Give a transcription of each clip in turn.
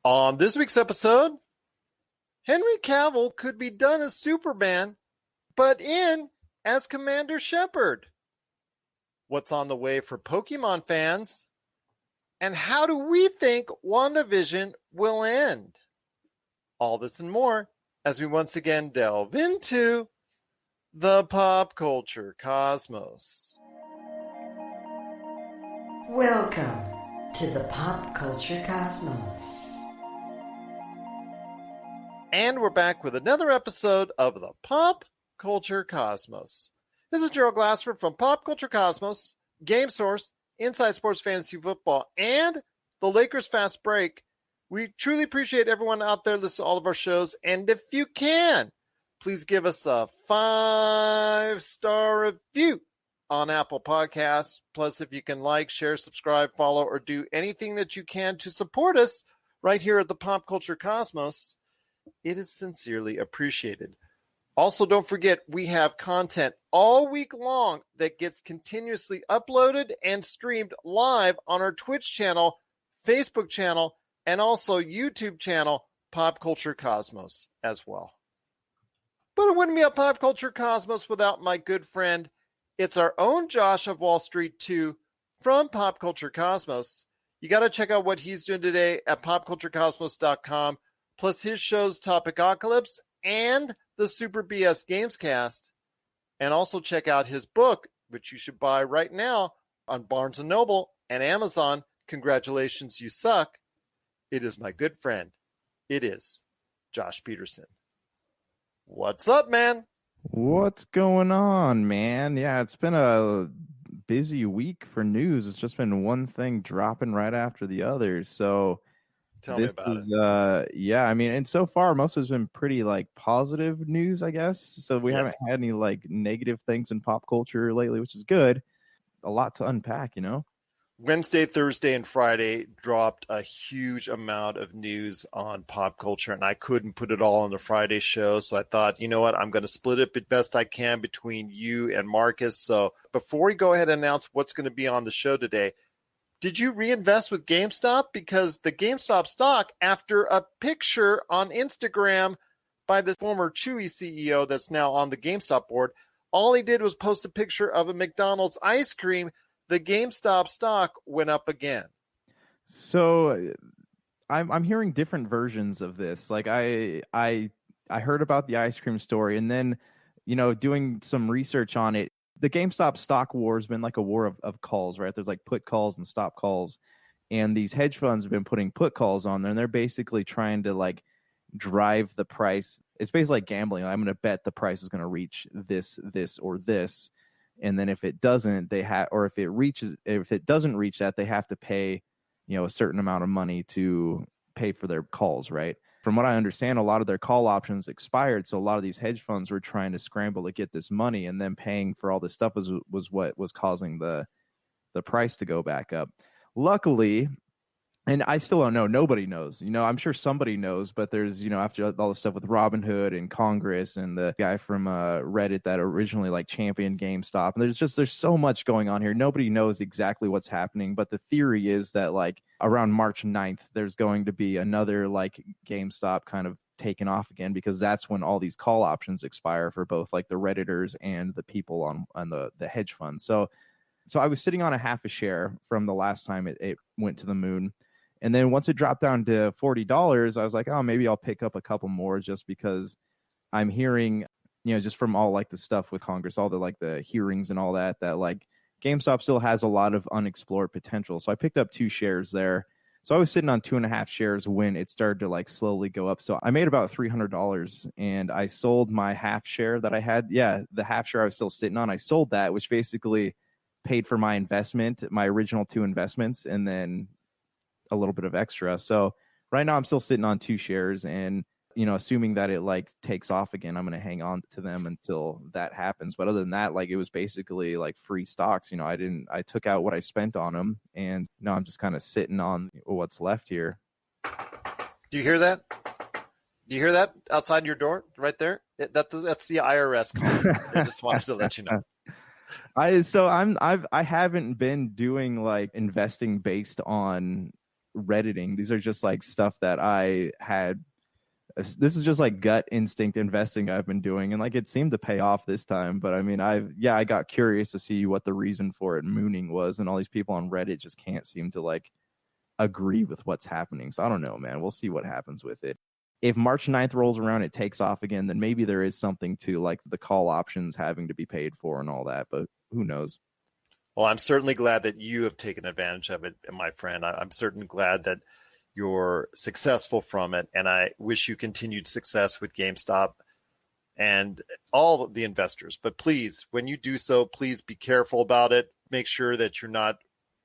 On this week's episode, Henry Cavill could be done as Superman, but in as Commander Shepard. What's on the way for Pokemon fans? And how do we think WandaVision will end? All this and more as we once again delve into the pop culture cosmos. Welcome to the pop culture cosmos. And we're back with another episode of the Pop Culture Cosmos. This is Gerald Glassford from Pop Culture Cosmos, Game Source, Inside Sports Fantasy Football, and the Lakers Fast Break. We truly appreciate everyone out there listening to all of our shows. And if you can, please give us a 5-star review on Apple Podcasts. Plus, if you can like, share, subscribe, follow, or do anything that you can to support us right here at the Pop Culture Cosmos, it is sincerely appreciated. Also, don't forget, we have content all week long that gets continuously uploaded and streamed live on our Twitch channel, Facebook channel, and also YouTube channel, Pop Culture Cosmos, as well. But it wouldn't be a Pop Culture Cosmos without my good friend. It's our own Josh of Wall Street 2 from Pop Culture Cosmos. You got to check out what he's doing today at popculturecosmos.com. Plus his shows Topicocalypse and the Super BS Gamescast. And also check out his book, which you should buy right now on Barnes & Noble and Amazon. Congratulations, You Suck. It is my good friend. It is Josh Peterson. What's up, man? What's going on, man? Yeah, it's been a busy week for news. It's just been one thing dropping right after the other. So Tell me about it. Yeah, I mean, and so far most of it's been pretty like positive news, I guess. So we haven't had any like negative things in pop culture lately, which is good. A lot to unpack, you know. Wednesday, Thursday, and Friday dropped a huge amount of news on pop culture, and I couldn't put it all on the Friday show. So I thought, you know what, I'm going to split it the best I can between you and Marcus. So before we go ahead and announce what's going to be on the show today, did you reinvest with GameStop? Because the GameStop stock, after a picture on Instagram by the former Chewy CEO that's now on the GameStop board, all he did was post a picture of a McDonald's ice cream. The GameStop stock went up again. So I'm hearing different versions of this. Like I heard about the ice cream story, and then, you know, doing some research on it. The GameStop stock war has been like a war of calls, right? There's like put calls and stop calls. And these hedge funds have been putting put calls on there, and they're basically trying to like drive the price. It's basically like gambling. I'm going to bet the price is going to reach this, or this. And then if it doesn't, or if it doesn't reach that, they have to pay, you know, a certain amount of money to pay for their calls, right? From what I understand, a lot of their call options expired, so a lot of these hedge funds were trying to scramble to get this money, and then paying for all this stuff was what was causing the price to go back up. Luckily, and I still don't know, nobody knows. You know, I'm sure somebody knows, but there's, you know, after all the stuff with Robinhood and Congress and the guy from Reddit that originally like championed GameStop, and there's so much going on here. Nobody knows exactly what's happening, but the theory is that like around March 9th, there's going to be another like GameStop kind of taken off again, because that's when all these call options expire for both like the Redditors and the people on the hedge funds. So I was sitting on a half a share from the last time it went to the moon. And then once it dropped down to $40, I was like, oh, maybe I'll pick up a couple more, just because I'm hearing, you know, just from all like the stuff with Congress, all the like the hearings and all that like GameStop still has a lot of unexplored potential. So I picked up 2 shares there. So I was sitting on 2.5 shares when it started to like slowly go up. So I made about $300, and I sold my half share that I had. Yeah, the half share I was still sitting on, I sold that, which basically paid for my investment, my original 2 investments, and then a little bit of extra. So right now I'm still sitting on 2 shares, and, you know, assuming that it like takes off again, I'm going to hang on to them until that happens. But other than that, like, it was basically like free stocks. You know, I took out what I spent on them, and now I'm just kind of sitting on what's left here. Do you hear that? Do you hear that outside your door right there? That's the IRS calling. I just wanted to let you know. I haven't been doing like investing based on Redditing. These are just like stuff that I had. This is just like gut instinct investing I've been doing, and like it seemed to pay off this time. But I mean, I got curious to see what the reason for it mooning was, and all these people on Reddit just can't seem to like agree with what's happening. So I don't know, man. We'll see what happens with it. If March 9th rolls around, it takes off again, then maybe there is something to like the call options having to be paid for and all that, but who knows? Well, I'm certainly glad that you have taken advantage of it, my friend. I'm certainly glad that you're successful from it, and I wish you continued success with GameStop and all the investors. But please, when you do so, please be careful about it. Make sure that you're not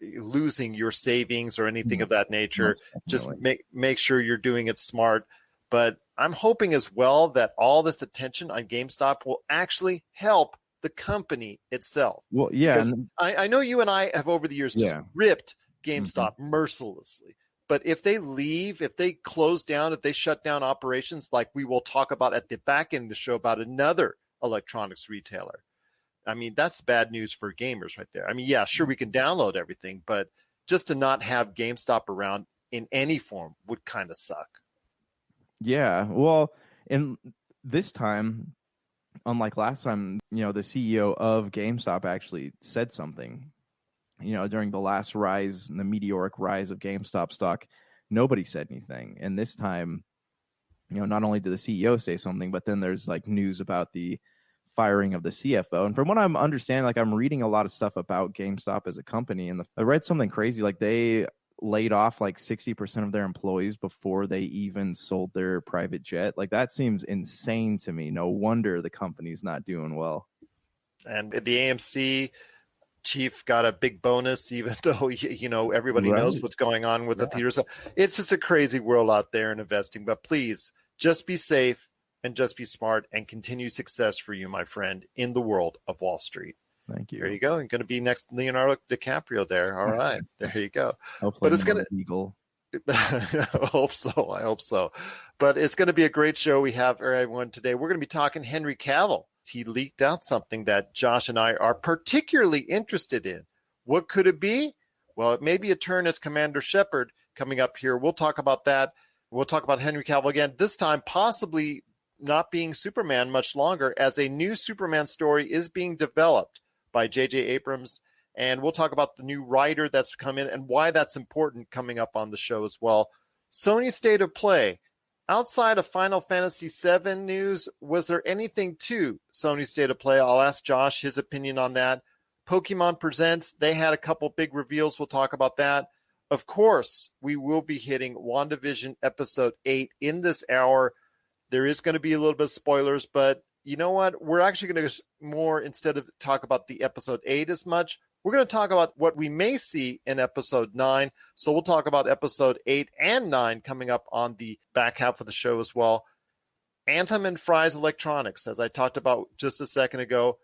losing your savings or anything of that nature. Just make sure you're doing it smart. But I'm hoping as well that all this attention on GameStop will actually help the company itself. Well, yeah. I know you and I have over the years just ripped GameStop mercilessly. But if they leave, if they close down, if they shut down operations, like we will talk about at the back end of the show about another electronics retailer, I mean, that's bad news for gamers right there. I mean, yeah, sure, we can download everything, but just to not have GameStop around in any form would kind of suck. Yeah, well, and this time, unlike last time, the CEO of GameStop actually said something. During the last rise, the meteoric rise of GameStop stock, nobody said anything. And this time, not only did the CEO say something, but then there's like news about the firing of the CFO. And from what I'm understanding, like I'm reading a lot of stuff about GameStop as a company, and I read something crazy, like they laid off like 60% of their employees before they even sold their private jet. Like that seems insane to me. No wonder the company's not doing well. And the AMC chief got a big bonus, even though everybody knows what's going on with the theaters. It's just a crazy world out there in investing. But please, just be safe and just be smart, and continue success for you, my friend, in the world of Wall Street. Thank you. There you go. You're going to be next Leonardo DiCaprio there. All right. There you go. Hopefully, but it's going to Eagle. I hope so. But it's going to be a great show we have for everyone today. We're going to be talking Henry Cavill. He leaked out something that Josh and I are particularly interested in. What could it be? Well, it may be a turn as Commander Shepard coming up here. We'll talk about that. We'll talk about Henry Cavill again, this time possibly not being Superman much longer, as a new Superman story is being developed by J.J. Abrams. And we'll talk about the new writer that's come in and why that's important coming up on the show as well. Sony State of Play. Outside of Final Fantasy VII news, was there anything to Sony State of Play? I'll ask Josh his opinion on that. Pokemon Presents, they had a couple big reveals. We'll talk about that. Of course, we will be hitting WandaVision Episode 8 in this hour. There is going to be a little bit of spoilers, but you know what? We're actually going to more, instead of talk about the Episode 8 as much, we're going to talk about what we may see in Episode 9. So we'll talk about Episode 8 and 9 coming up on the back half of the show as well. Anthem and Fry's Electronics, as I talked about just a second ago,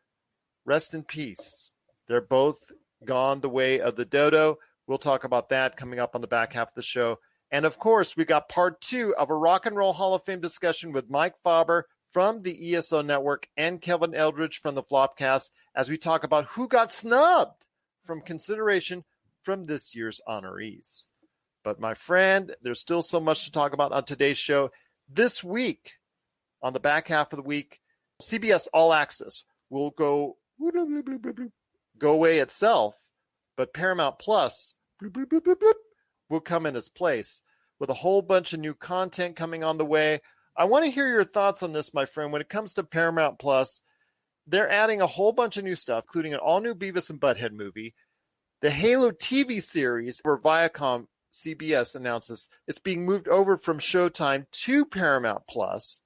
rest in peace. They're both gone the way of the dodo. We'll talk about that coming up on the back half of the show. And of course, we got part 2 of a Rock and Roll Hall of Fame discussion with Mike Faber from the ESO Network and Kevin Eldridge from the Flopcast, as we talk about who got snubbed from consideration from this year's honorees. But my friend, there's still so much to talk about on today's show. This week, on the back half of the week, CBS All-Access will go away itself, but Paramount Plus will come in its place with a whole bunch of new content coming on the way. I want to hear your thoughts on this, my friend. When it comes to Paramount Plus, they're adding a whole bunch of new stuff, including an all-new Beavis and Butthead movie. The Halo TV series for Viacom CBS announces it's being moved over from Showtime to Paramount Plus.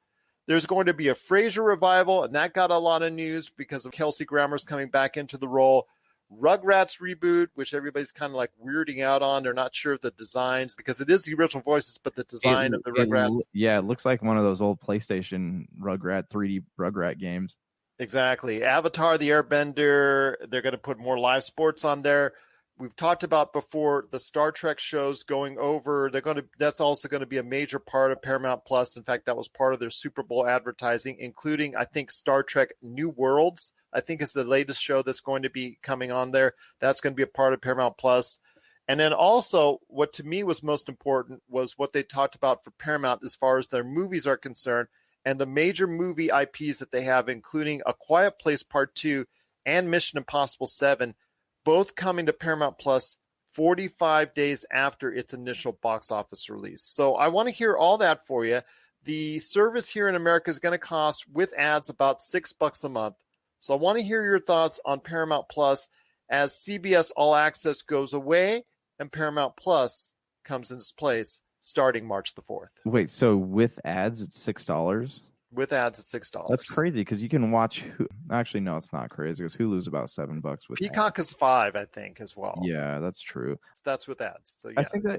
There's going to be a Frasier revival, and that got a lot of news because of Kelsey Grammer's coming back into the role. Rugrats reboot, which everybody's kind of like weirding out on. They're not sure of the designs because it is the original voices, but the design of the Rugrats. It looks like one of those old PlayStation 3D Rugrat games. Exactly. Avatar, the Airbender, they're going to put more live sports on there. We've talked about before the Star Trek shows going over. That's also going to be a major part of Paramount Plus. In fact, that was part of their Super Bowl advertising, including, I think, Star Trek New Worlds, I think is the latest show that's going to be coming on there. That's going to be a part of Paramount Plus. And then also, what to me was most important was what they talked about for Paramount as far as their movies are concerned, and the major movie IPs that they have, including A Quiet Place Part 2 and Mission Impossible 7, both coming to Paramount Plus 45 days after its initial box office release. So I want to hear all that for you. The service here in America is going to cost, with ads, about $6 a month. So I want to hear your thoughts on Paramount Plus as CBS All Access goes away and Paramount Plus comes into place starting March the 4th. Wait, so with ads, it's $6? With ads, it's $6. That's crazy because you can watch. Actually, no, it's not crazy because Hulu's about $7 with Peacock ads. Is $5, I think, as well. Yeah, that's true. That's with ads. So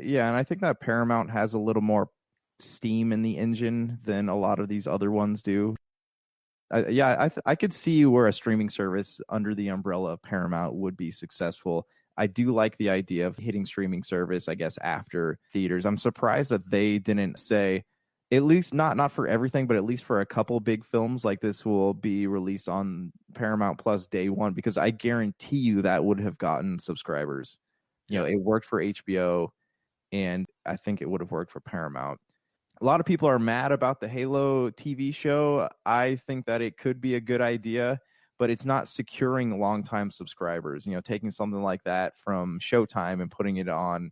yeah. And I think that Paramount has a little more steam in the engine than a lot of these other ones do. I could see where a streaming service under the umbrella of Paramount would be successful. I do like the idea of hitting streaming service, I guess, after theaters. I'm surprised that they didn't say, at least not for everything, but at least for a couple big films like this will be released on Paramount Plus day one, because I guarantee you that would have gotten subscribers. You know, it worked for HBO, and I think it would have worked for Paramount. A lot of people are mad about the Halo TV show. I think that it could be a good idea, but it's not securing long-time subscribers. You know, taking something like that from Showtime and putting it on.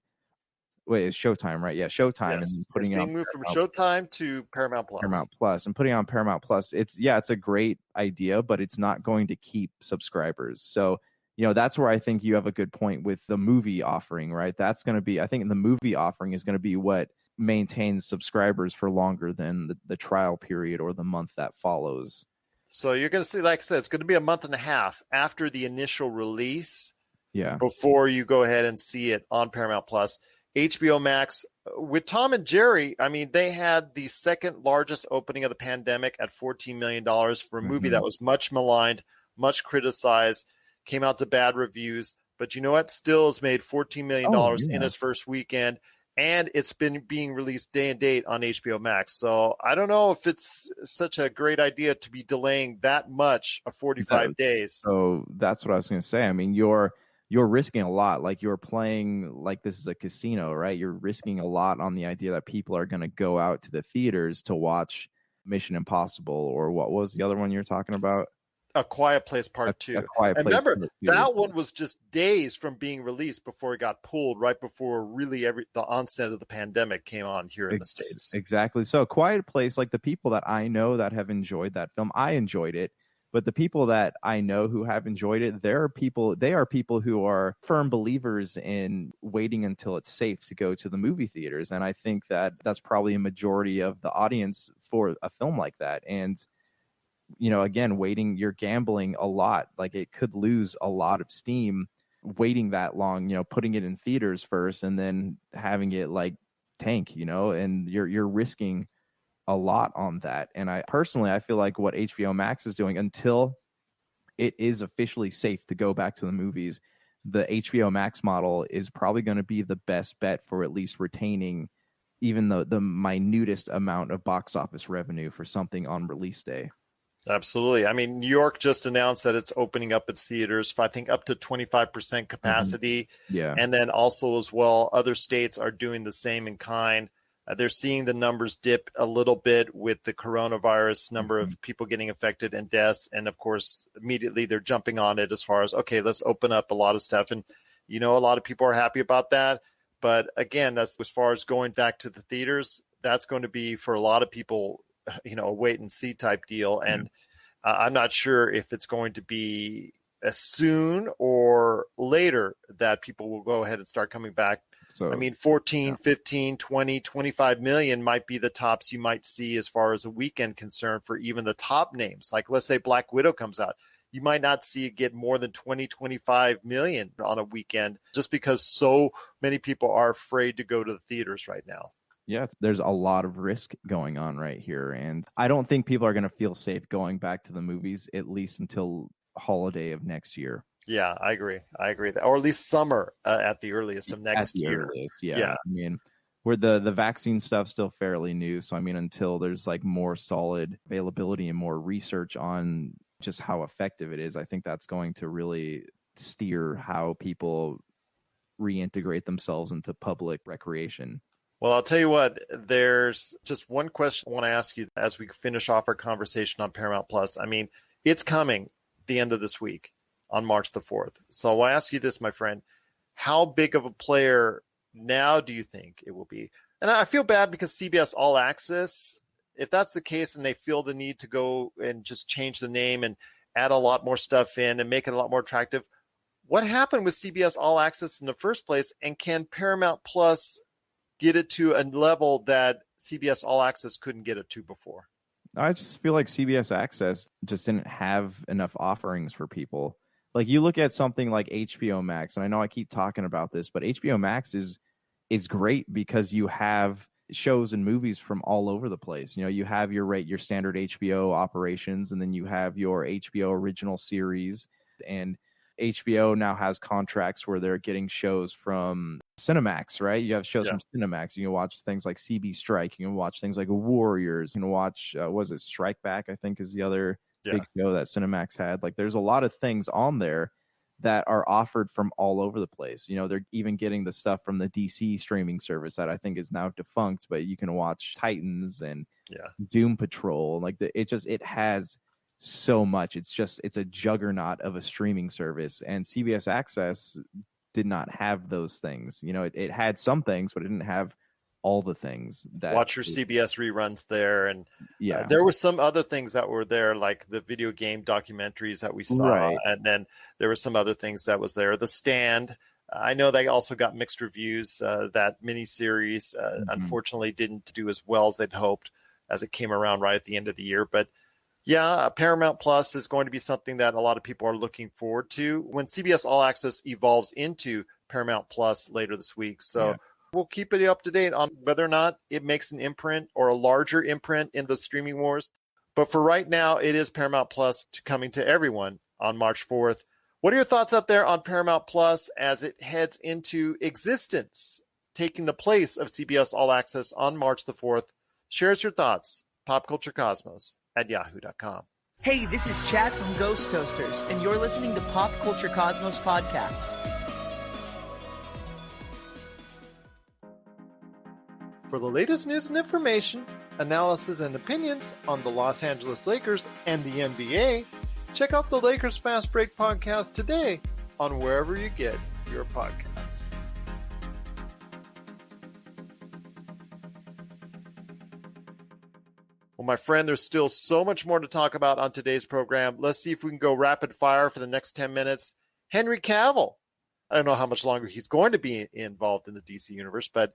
Wait, it's Showtime, right? Yeah, Showtime, yes. And putting it's it on being moved from Showtime to Paramount Plus. Paramount Plus, and putting it on Paramount Plus. It's a great idea, but it's not going to keep subscribers. So, you know, that's where I think you have a good point with the movie offering, right? That's going to be, I think the movie offering is going to be what maintains subscribers for longer than the trial period or the month that follows. So you're going to see, like I said, it's going to be a month and a half after the initial release. Yeah. Before you go ahead and see it on Paramount Plus. HBO Max, with Tom and Jerry, I mean, they had the second largest opening of the pandemic at $14 million for a movie that was much maligned, much criticized, came out to bad reviews. But you know what? Still has made $14 million in its first weekend. And it's been being released day and date on HBO Max. So I don't know if it's such a great idea to be delaying that much of 45 days. So that's what I was going to say. I mean, you're risking a lot. Like, you're playing like this is a casino, right? You're risking a lot on the idea that people are going to go out to the theaters to watch Mission Impossible, or what was the other one you're talking about? A Quiet Place Part 2. And remember, that one was just days from being released before it got pulled, right before really the onset of the pandemic came on here in the States. Exactly. So Quiet Place, like the people that I know that have enjoyed that film, I enjoyed it. But the people that I know who have enjoyed it, they are people who are firm believers in waiting until it's safe to go to the movie theaters. And I think that that's probably a majority of the audience for a film like that. And you know, again, you're gambling a lot. Like, it could lose a lot of steam waiting that long, you know, putting it in theaters first and then having it like tank, you know, and you're risking a lot on that. And I feel like what HBO Max is doing, until it is officially safe to go back to the movies, the HBO Max model is probably going to be the best bet for at least retaining even the minutest amount of box office revenue for something on release day. Absolutely. I mean, New York just announced that it's opening up its theaters for, I think, up to 25% capacity. Yeah. And then also as well, other states are doing the same in kind. They're seeing the numbers dip a little bit with the coronavirus number of people getting affected and deaths. And of course, immediately they're jumping on it as far as, okay, let's open up a lot of stuff. And, you know, a lot of people are happy about that. But again, that's as far as going back to the theaters, that's going to be for a lot of people, you know, a wait and see type deal. And I'm not sure if it's going to be as soon or later that people will go ahead and start coming back. So, I mean, 14, 15, 20, 25 million might be the tops you might see as far as a weekend concern for even the top names. Like, let's say Black Widow comes out. You might not see it get more than 20, 25 million on a weekend just because so many people are afraid to go to the theaters right now. Yeah, there's a lot of risk going on right here. And I don't think people are going to feel safe going back to the movies, at least until holiday of next year. Yeah, I agree. Or at least summer at the earliest of next year. Yeah. I mean, where the vaccine stuff's still fairly new. So, I mean, until there's like more solid availability and more research on just how effective it is, I think that's going to really steer how people reintegrate themselves into public recreation. Well, I'll tell you what, there's just one question I want to ask you as we finish off our conversation on Paramount Plus. I mean, it's coming the end of this week on March the 4th. So I'll ask you this, my friend. How big of a player now do you think it will be? And I feel bad because CBS All Access, if that's the case and they feel the need to go and just change the name and add a lot more stuff in and make it a lot more attractive, what happened with CBS All Access in the first place? And can Paramount Plus get it to a level that CBS All Access couldn't get it to before? I just feel like CBS Access just didn't have enough offerings for people. Like you look at something like HBO Max, and I know I keep talking about this, but HBO Max is great because you have shows and movies from all over the place. You know, you have your standard HBO operations, and then you have your HBO original series, and HBO now has contracts where they're getting shows from Cinemax, right? You have shows from Cinemax. You can watch things like CB Strike. You can watch things like Warriors. You can watch, Strike Back, I think is the other big show that Cinemax had. Like there's a lot of things on there that are offered from all over the place. You know, they're even getting the stuff from the DC streaming service that I think is now defunct, but you can watch Titans and Doom Patrol. Like it has so much. It's a juggernaut of a streaming service, and CBS Access did not have those things. You know, it had some things, but it didn't have all the things that watch your CBS reruns there. And there were some other things that were there, like the video game documentaries that we saw. Right. And then there were some other things that was there. The Stand, I know they also got mixed reviews. That miniseries, unfortunately didn't do as well as they'd hoped as it came around right at the end of the year. But Paramount Plus is going to be something that a lot of people are looking forward to when CBS All Access evolves into Paramount Plus later this week. So we'll keep it up to date on whether or not it makes an imprint or a larger imprint in the streaming wars. But for right now, it is Paramount Plus coming to everyone on March 4th. What are your thoughts out there on Paramount Plus as it heads into existence, taking the place of CBS All Access on March the 4th? Share us your thoughts. popculturecosmos@yahoo.com. Hey, this is Chad from Ghost Toasters, and you're listening to Pop Culture Cosmos Podcast. For the latest news and information, analysis and opinions on the Los Angeles Lakers and the NBA, check out the Lakers Fast Break podcast today on wherever you get your podcasts. Well, my friend, there's still so much more to talk about on today's program. Let's see if we can go rapid fire for the next 10 minutes. Henry Cavill. I don't know how much longer he's going to be involved in the DC universe, but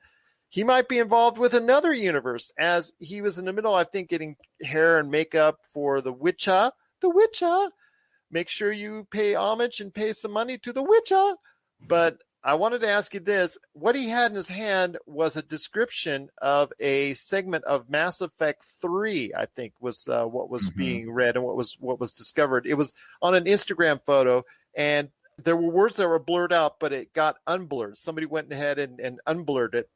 he might be involved with another universe, as he was in the middle, I think, getting hair and makeup for The Witcher. The Witcher. Make sure you pay homage and pay some money to The Witcher. But I wanted to ask you this. What he had in his hand was a description of a segment of Mass Effect 3, I think, was what was being read and what was discovered. It was on an Instagram photo, and there were words that were blurred out, but it got unblurred. Somebody went ahead and unblurred it.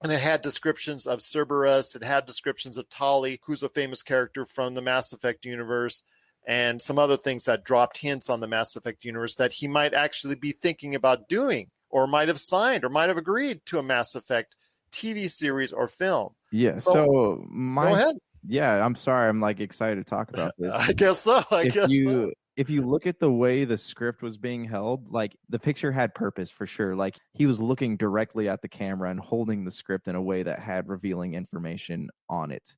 And it had descriptions of Cerberus. It had descriptions of Tali, who's a famous character from the Mass Effect universe, and some other things that dropped hints on the Mass Effect universe that he might actually be thinking about doing, or might have signed, or might have agreed to a Mass Effect TV series or film. Yeah. So go ahead. Yeah, I'm sorry. I'm excited to talk about this. I guess so. If you look at the way the script was being held, the picture had purpose for sure. He was looking directly at the camera and holding the script in a way that had revealing information on it.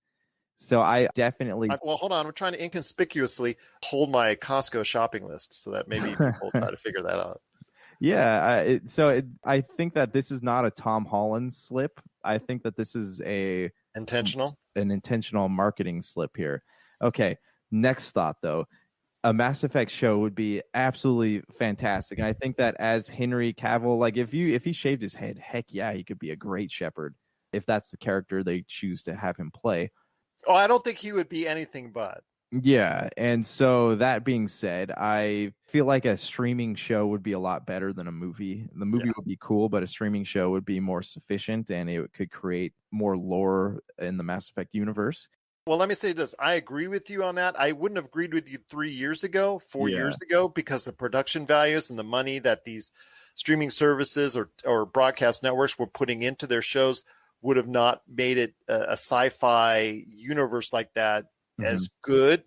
So I definitely... Well, hold on. I'm trying to inconspicuously hold my Costco shopping list so that maybe people try to figure that out. Yeah. I think that this is not a Tom Holland slip. I think that this is an intentional marketing slip here. Okay. Next thought, though. A Mass Effect show would be absolutely fantastic. And I think that as Henry Cavill, if he shaved his head, heck yeah, he could be a great Shepherd if that's the character they choose to have him play. Oh, I don't think he would be anything but. Yeah. And so that being said, I feel like a streaming show would be a lot better than a movie. The movie would be cool, but a streaming show would be more sufficient, and it could create more lore in the Mass Effect universe. Well, let me say this. I agree with you on that. I wouldn't have agreed with you 3 years ago, 4 years ago, because the production values and the money that these streaming services or broadcast networks were putting into their shows would have not made it a sci-fi universe like that as good.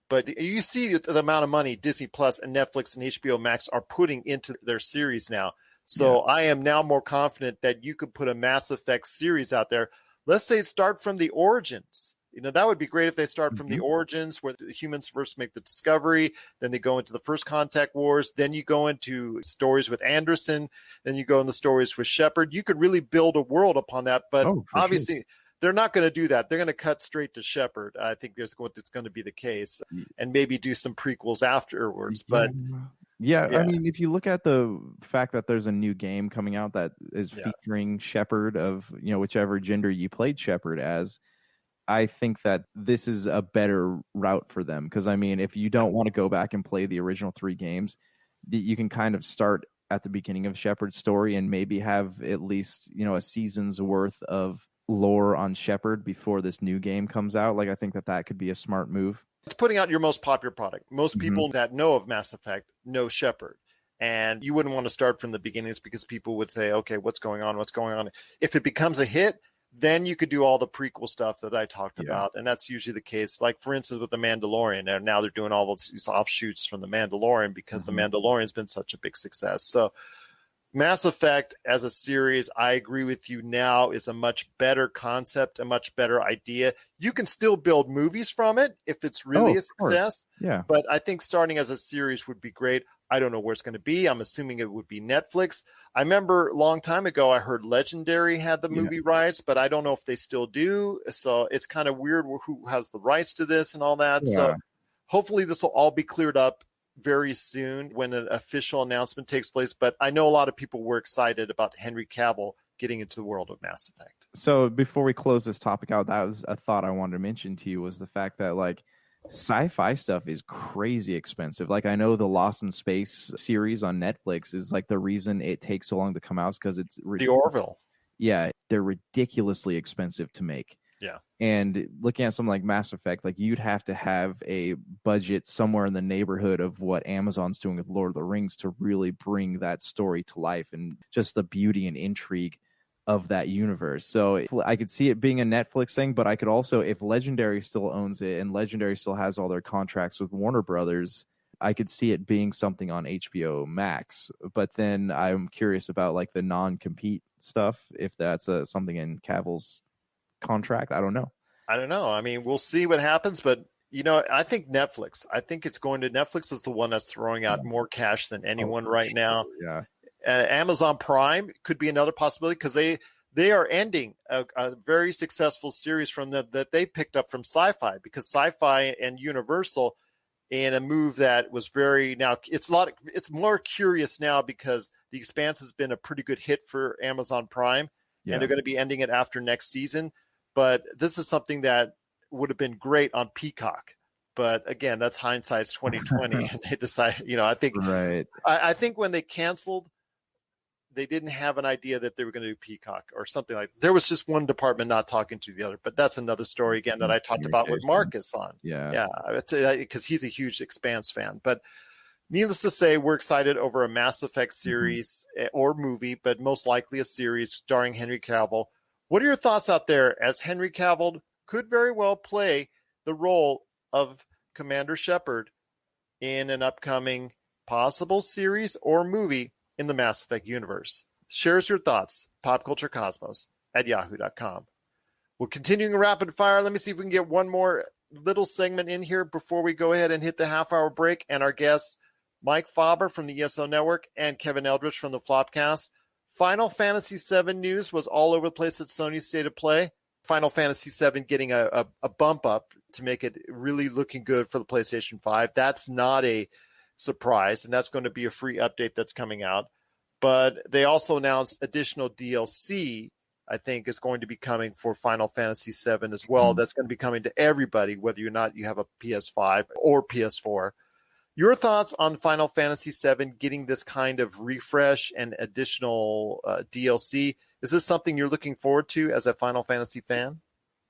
But you see the amount of money Disney Plus and Netflix and HBO Max are putting into their series now. So I am now more confident that you could put a Mass Effect series out there. Let's say start from the origins. That would be great if they start from the origins where the humans first make the discovery, then they go into the First Contact Wars, then you go into stories with Anderson, then you go in the stories with Shepard. You could really build a world upon that, but obviously they're not going to do that. They're going to cut straight to Shepard. I think it's going to be the case, and maybe do some prequels afterwards. But yeah, I mean, if you look at the fact that there's a new game coming out that is featuring Shepard of whichever gender you played Shepard as, I think that this is a better route for them. Because, I mean, if you don't want to go back and play the original 3 games, you can kind of start at the beginning of Shepard's story and maybe have at least, a season's worth of lore on Shepard before this new game comes out. Like, I think that could be a smart move. It's putting out your most popular product. Most people that know of Mass Effect know Shepard. And you wouldn't want to start from the beginnings because people would say, okay, what's going on? What's going on? If it becomes a hit, then you could do all the prequel stuff that I talked about. And that's usually the case. Like, for instance, with The Mandalorian, and now they're doing all these offshoots from The Mandalorian because The Mandalorian's been such a big success. So Mass Effect as a series, I agree with you now, is a much better concept, a much better idea. You can still build movies from it if it's really a success. Yeah. But I think starting as a series would be great. I don't know where it's going to be. I'm assuming it would be Netflix. I remember a long time ago, I heard Legendary had the movie rights, but I don't know if they still do. So it's kind of weird who has the rights to this and all that. Yeah. So hopefully this will all be cleared up very soon when an official announcement takes place. But I know a lot of people were excited about Henry Cavill getting into the world of Mass Effect. So before we close this topic out, that was a thought I wanted to mention to you, was the fact that, like, sci-fi stuff is crazy expensive. Like, I know the Lost in Space series on Netflix is like the reason it takes so long to come out because it's the Orville. Yeah, they're ridiculously expensive to make. Yeah. And looking at something like Mass Effect, like, you'd have to have a budget somewhere in the neighborhood of what Amazon's doing with Lord of the Rings to really bring that story to life and just the beauty and intrigue of that universe. So I could see it being a Netflix thing, but I could also, if Legendary still owns it and Legendary still has all their contracts with Warner Brothers, I could see it being something on HBO Max. But then I'm curious about, like, the non-compete stuff, if that's something in Cavill's contract. I don't know. I mean, we'll see what happens, but I think Netflix. I think it's going to Netflix is the one that's throwing out more cash than anyone right now. Yeah. Amazon Prime could be another possibility because they are ending a very successful series from that they picked up from Sci-Fi, because Sci-Fi and Universal, in a move that was it's more curious now because The Expanse has been a pretty good hit for Amazon Prime, and they're going to be ending it after next season. But this is something that would have been great on Peacock. But again, that's hindsight's 2020, and they decide. I think I think when they canceled, they didn't have an idea that they were going to do Peacock or something like that. There was just one department not talking to the other, but that's another story again that I talked about with Marcus on. Yeah, because he's a huge Expanse fan. But needless to say, we're excited over a Mass Effect series or movie, but most likely a series starring Henry Cavill. What are your thoughts out there, as Henry Cavill could very well play the role of Commander Shepard in an upcoming possible series or movie in the Mass Effect universe? Share us your thoughts, popculturecosmos@yahoo.com. We're continuing rapid fire. Let me see if we can get one more little segment in here before we go ahead and hit the half-hour break. And our guests, Mike Faber from the ESO Network and Kevin Eldridge from the Flopcast. Final Fantasy VII news was all over the place at Sony's State of Play. Final Fantasy VII getting a bump up to make it really looking good for the PlayStation 5. That's not a surprise, and that's going to be a free update that's coming out. But they also announced additional DLC, I think, is going to be coming for Final Fantasy VII as well. That's going to be coming to everybody, whether or not you have a PS5 or PS4. Your thoughts on Final Fantasy VII getting this kind of refresh and additional DLC? Is this something you're looking forward to as a Final Fantasy fan?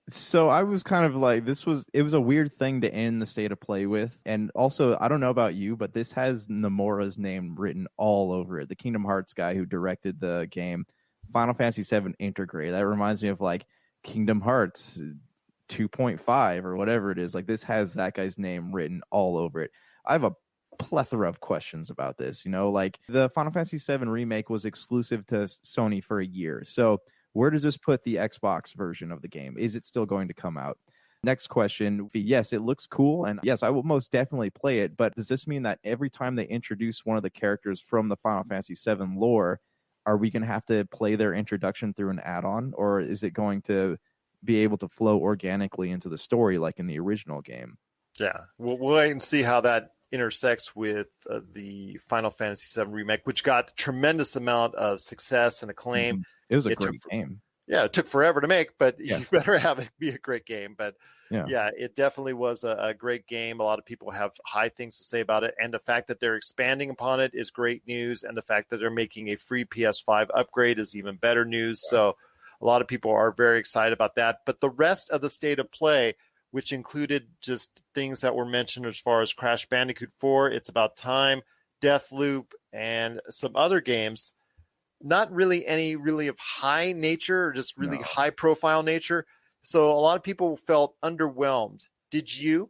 So I was kind of like, it was a weird thing to end the state of play with. And also, I don't know about you, but this has Nomura's name written all over it. The Kingdom Hearts guy who directed the game, Final Fantasy VII Intergrade. That reminds me of like Kingdom Hearts 2.5 or whatever it is. Like this has that guy's name written all over it. I have a plethora of questions about this. Like the Final Fantasy VII remake was exclusive to Sony for a year. So where does this put the Xbox version of the game? Is it still going to come out? Next question. Yes, it looks cool. And yes, I will most definitely play it. But does this mean that every time they introduce one of the characters from the Final Fantasy VII lore, are we going to have to play their introduction through an add-on? Or is it going to be able to flow organically into the story like in the original game? Yeah, we'll wait and see how that intersects with the Final Fantasy VII remake, which got a tremendous amount of success and acclaim. Mm-hmm. It was a great game. Yeah, it took forever to make, but yeah. You better have it be a great game. But yeah, it definitely was a great game. A lot of people have high things to say about it. And the fact that they're expanding upon it is great news. And the fact that they're making a free PS5 upgrade is even better news. Yeah. So a lot of people are very excited about that. But the rest of the state of play, which included just things that were mentioned as far as Crash Bandicoot 4, It's About Time, Deathloop, and some other games, not really any really of high nature or just really high profile nature. So a lot of people felt underwhelmed. Did you?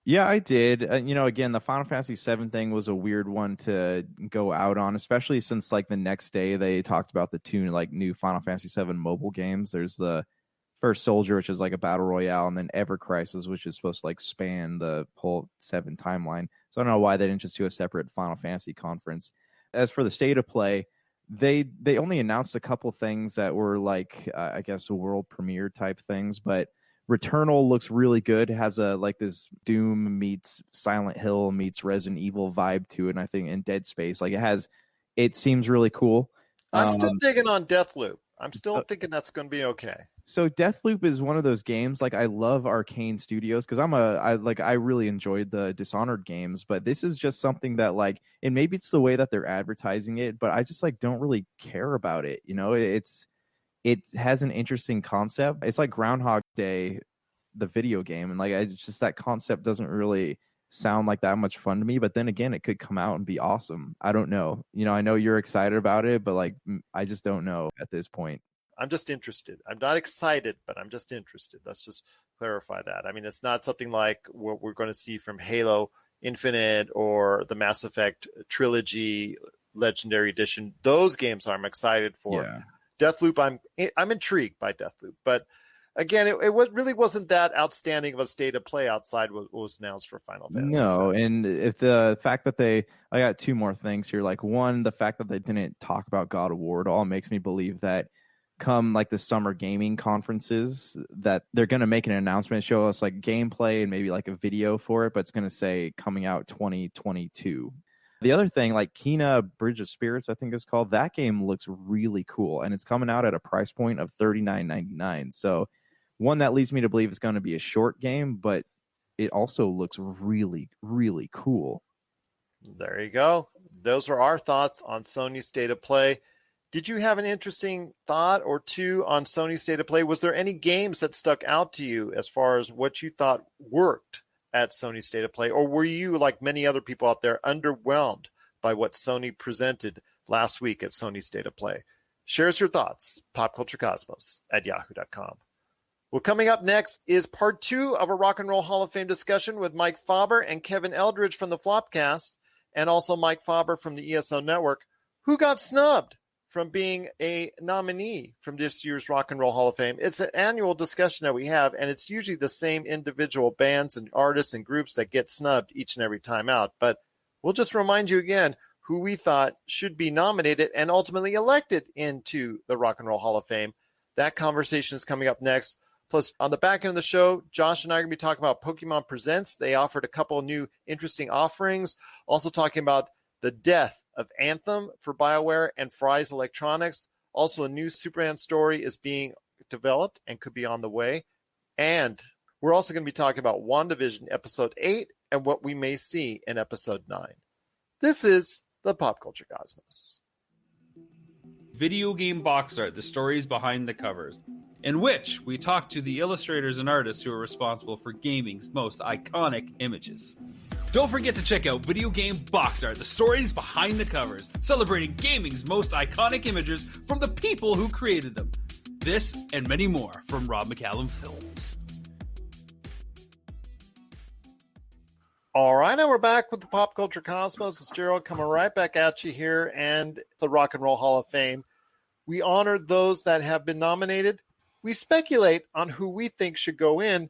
Yeah, I did. Again, the Final Fantasy VII thing was a weird one to go out on, especially since like the next day they talked about the two like new Final Fantasy VII mobile games. There's the First Soldier, which is like a battle royale, and then Ever Crisis, which is supposed to like span the whole 7 timeline. So I don't know why they didn't just do a separate Final Fantasy conference. As for the state of play, they only announced a couple things that were like I guess world premiere type things, but Returnal looks really good. It has a like this Doom meets Silent Hill meets Resident Evil vibe to it, and I think in Dead Space, like it seems really cool. I'm still digging on Deathloop. I'm still thinking that's going to be okay. So Deathloop is one of those games, like I love Arcane Studios because I really enjoyed the Dishonored games, but this is just something that like, and maybe it's the way that they're advertising it, but I just like don't really care about it. It has an interesting concept. It's like Groundhog Day, the video game, and like it's just that concept doesn't really sound like that much fun to me. But then again, it could come out and be awesome. I don't know. I know you're excited about it, but like I just don't know at this point. I'm just interested. I'm not excited, but I'm just interested. Let's just clarify that. I mean, it's not something like what we're going to see from Halo Infinite or the Mass Effect Trilogy Legendary Edition. Those games I'm excited for. Yeah. Deathloop, I'm intrigued by Deathloop, but again, it really wasn't that outstanding of a state of play outside what was announced for Final Fantasy. No, and if the fact that I got 2 more things here. Like one, the fact that they didn't talk about God of War at all makes me believe that come like the summer gaming conferences that they're going to make an announcement, show us like gameplay and maybe like a video for it, but it's going to say coming out 2022. The other thing, like Kena Bridge of Spirits, I think it's called, that game looks really cool, and it's coming out at a price point of $39.99. So one, that leads me to believe it's going to be a short game, but it also looks really, really cool. There you go. Those are our thoughts on Sony's State of Play. Did you have an interesting thought or two on Sony's State of Play? Was there any games that stuck out to you as far as what you thought worked at Sony's State of Play? Or were you, like many other people out there, underwhelmed by what Sony presented last week at Sony's State of Play? Share us your thoughts, popculturecosmos@yahoo.com. Well, coming up next is part 2 of a Rock and Roll Hall of Fame discussion with Mike Faber and Kevin Eldridge from the Flopcast, and also Mike Faber from the ESO Network, who got snubbed from being a nominee from this year's Rock and Roll Hall of Fame. It's an annual discussion that we have, and it's usually the same individual bands and artists and groups that get snubbed each and every time out. But we'll just remind you again who we thought should be nominated and ultimately elected into the Rock and Roll Hall of Fame. That conversation is coming up next. Plus, on the back end of the show, Josh and I are going to be talking about Pokemon Presents. They offered a couple of new interesting offerings. Also talking about the death of Anthem for Bioware and Fry's Electronics. Also, a new Superman story is being developed and could be on the way. And we're also going to be talking about WandaVision Episode 8 and what we may see in Episode 9. This is the Pop Culture Cosmos. Video game box art, the stories behind the covers. in which we talk to the illustrators and artists who are responsible for gaming's most iconic images. Don't forget to check out Video Game Box Art, the stories behind the covers, celebrating gaming's most iconic images from the people who created them. This and many more from Rob McCallum Films. All right, now we're back with the Pop Culture Cosmos. It's Gerald coming right back at you here, and the Rock and Roll Hall of Fame. We honor those that have been nominated. We speculate on who we think should go in.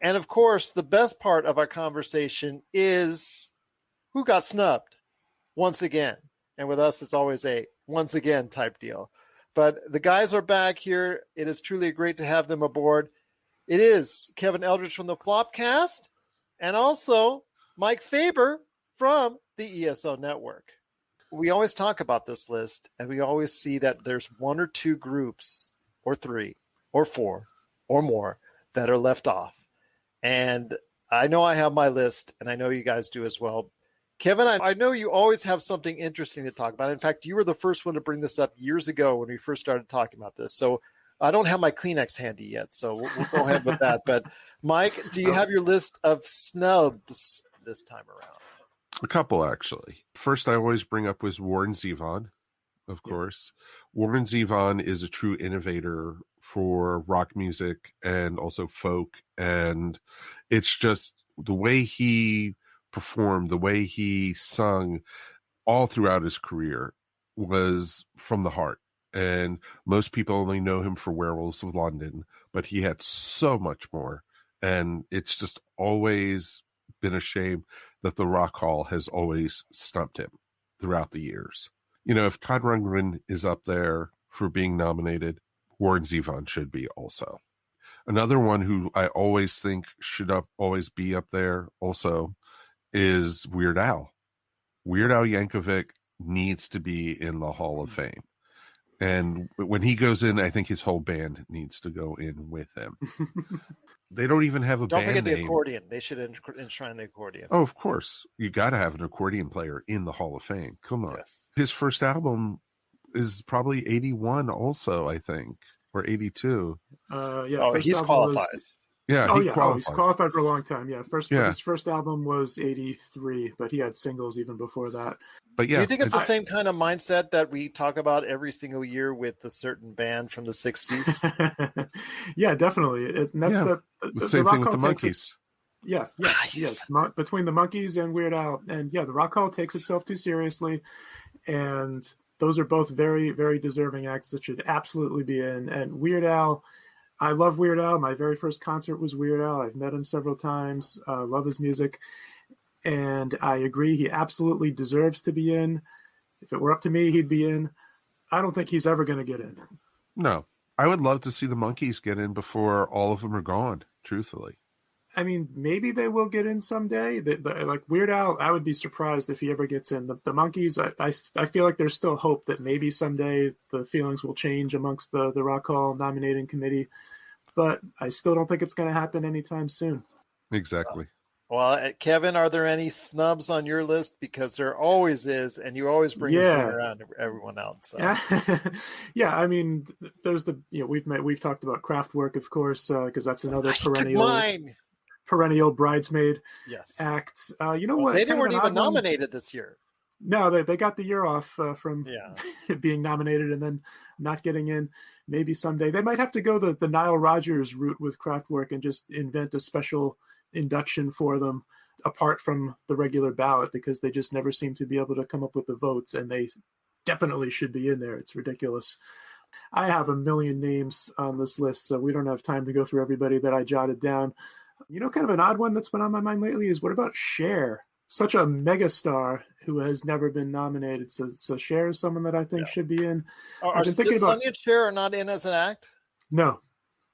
And, of course, the best part of our conversation is who got snubbed once again. And with us, it's always a once again type deal. But the guys are back here. It is truly great to have them aboard. It is Kevin Eldridge from the Flopcast and also Mike Faber from the ESO Network. We always talk about this list, and we always see that there's one or two groups, or three, or four, or more, that are left off. And I know I have my list, and I know you guys do as well. Kevin, I know you always have something interesting to talk about. In fact, you were the first one to bring this up years ago when we first started talking about this. So I don't have my Kleenex handy yet, so we'll go ahead with that. But Mike, do you have your list of snubs this time around? A couple, actually. First, I always bring up was Warren Zevon, of course. Warren Zevon is a true innovator for rock music and also folk. And it's just the way he performed, the way he sung all throughout his career was from the heart. And most people only know him for Werewolves of London, but he had so much more. And it's just always been a shame that the Rock Hall has always stumped him throughout the years. You know, if Todd Rundgren is up there for being nominated, Warren Zevon should be also. Another one who I always think should always be up there also is Weird Al. Weird Al Yankovic needs to be in the Hall of Fame. And when he goes in, I think his whole band needs to go in with him. They don't even have a band name. Don't forget the accordion. They should enshrine the accordion. Oh, of course. You got to have an accordion player in the Hall of Fame. Come on. Yes. His first album is probably 81 also, I think, or 82. He qualifies. He's qualified for a long time. His first album was 83, but he had singles even before that. But do you think it's the same kind of mindset that we talk about every single year with a certain band from the 60s? Yeah, definitely. The same thing with the Monkees. Yes. Between the Monkees and Weird Al. And the Rock Hall takes itself too seriously. And those are both very, very deserving acts that should absolutely be in. And Weird Al, I love Weird Al. My very first concert was Weird Al. I've met him several times. Love his music. And I agree, he absolutely deserves to be in. If it were up to me, he'd be in. I don't think he's ever going to get in. No. I would love to see the Monkees get in before all of them are gone, truthfully. I mean, maybe they will get in someday. Like Weird Al, I would be surprised if he ever gets in. The Monkees, I feel like there's still hope that maybe someday the feelings will change amongst the Rock Hall nominating committee. But I still don't think it's going to happen anytime soon. Exactly. Well, Kevin, are there any snubs on your list? Because there always is, and you always bring this around everyone else. So. I mean, there's we've talked about Kraftwerk, of course, because that's another perennial bridesmaid act. What? They weren't even nominated this year. No, they got the year off from being nominated and then not getting in. Maybe someday they might have to go the Nile Rodgers route with Kraftwerk and just invent a special induction for them apart from the regular ballot, because they just never seem to be able to come up with the votes, and they definitely should be in there. It's ridiculous. I have a million names on this list, so we don't have time to go through everybody that I jotted down. Kind of an odd one that's been on my mind lately is, what about Cher? Such a megastar who has never been nominated. So Cher is someone that I think should be in. Are Sonny and Cher not in as an act? No.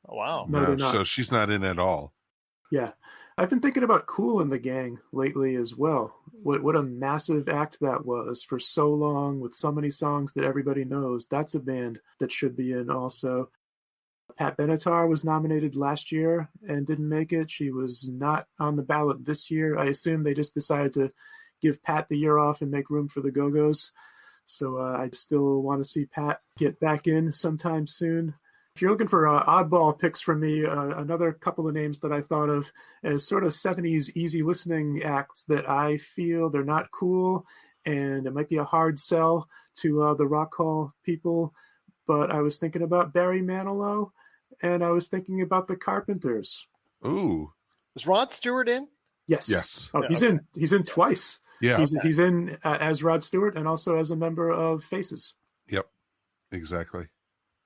Oh, wow. No, they're not. So she's not in at all. Yeah. I've been thinking about Kool and the Gang lately as well. What a massive act that was for so long, with so many songs that everybody knows. That's a band that should be in also. Pat Benatar was nominated last year and didn't make it. She was not on the ballot this year. I assume they just decided to give Pat the year off and make room for the Go-Go's. So I still want to see Pat get back in sometime soon. If you're looking for oddball picks from me, another couple of names that I thought of as sort of 70s easy listening acts that I feel they're not cool, and it might be a hard sell to the Rock Hall people, but I was thinking about Barry Manilow, and I was thinking about the Carpenters. Ooh. Is Rod Stewart in? Yes. Yes. Oh, he's in. He's in twice. Yeah. He's in as Rod Stewart and also as a member of Faces. Yep. Exactly.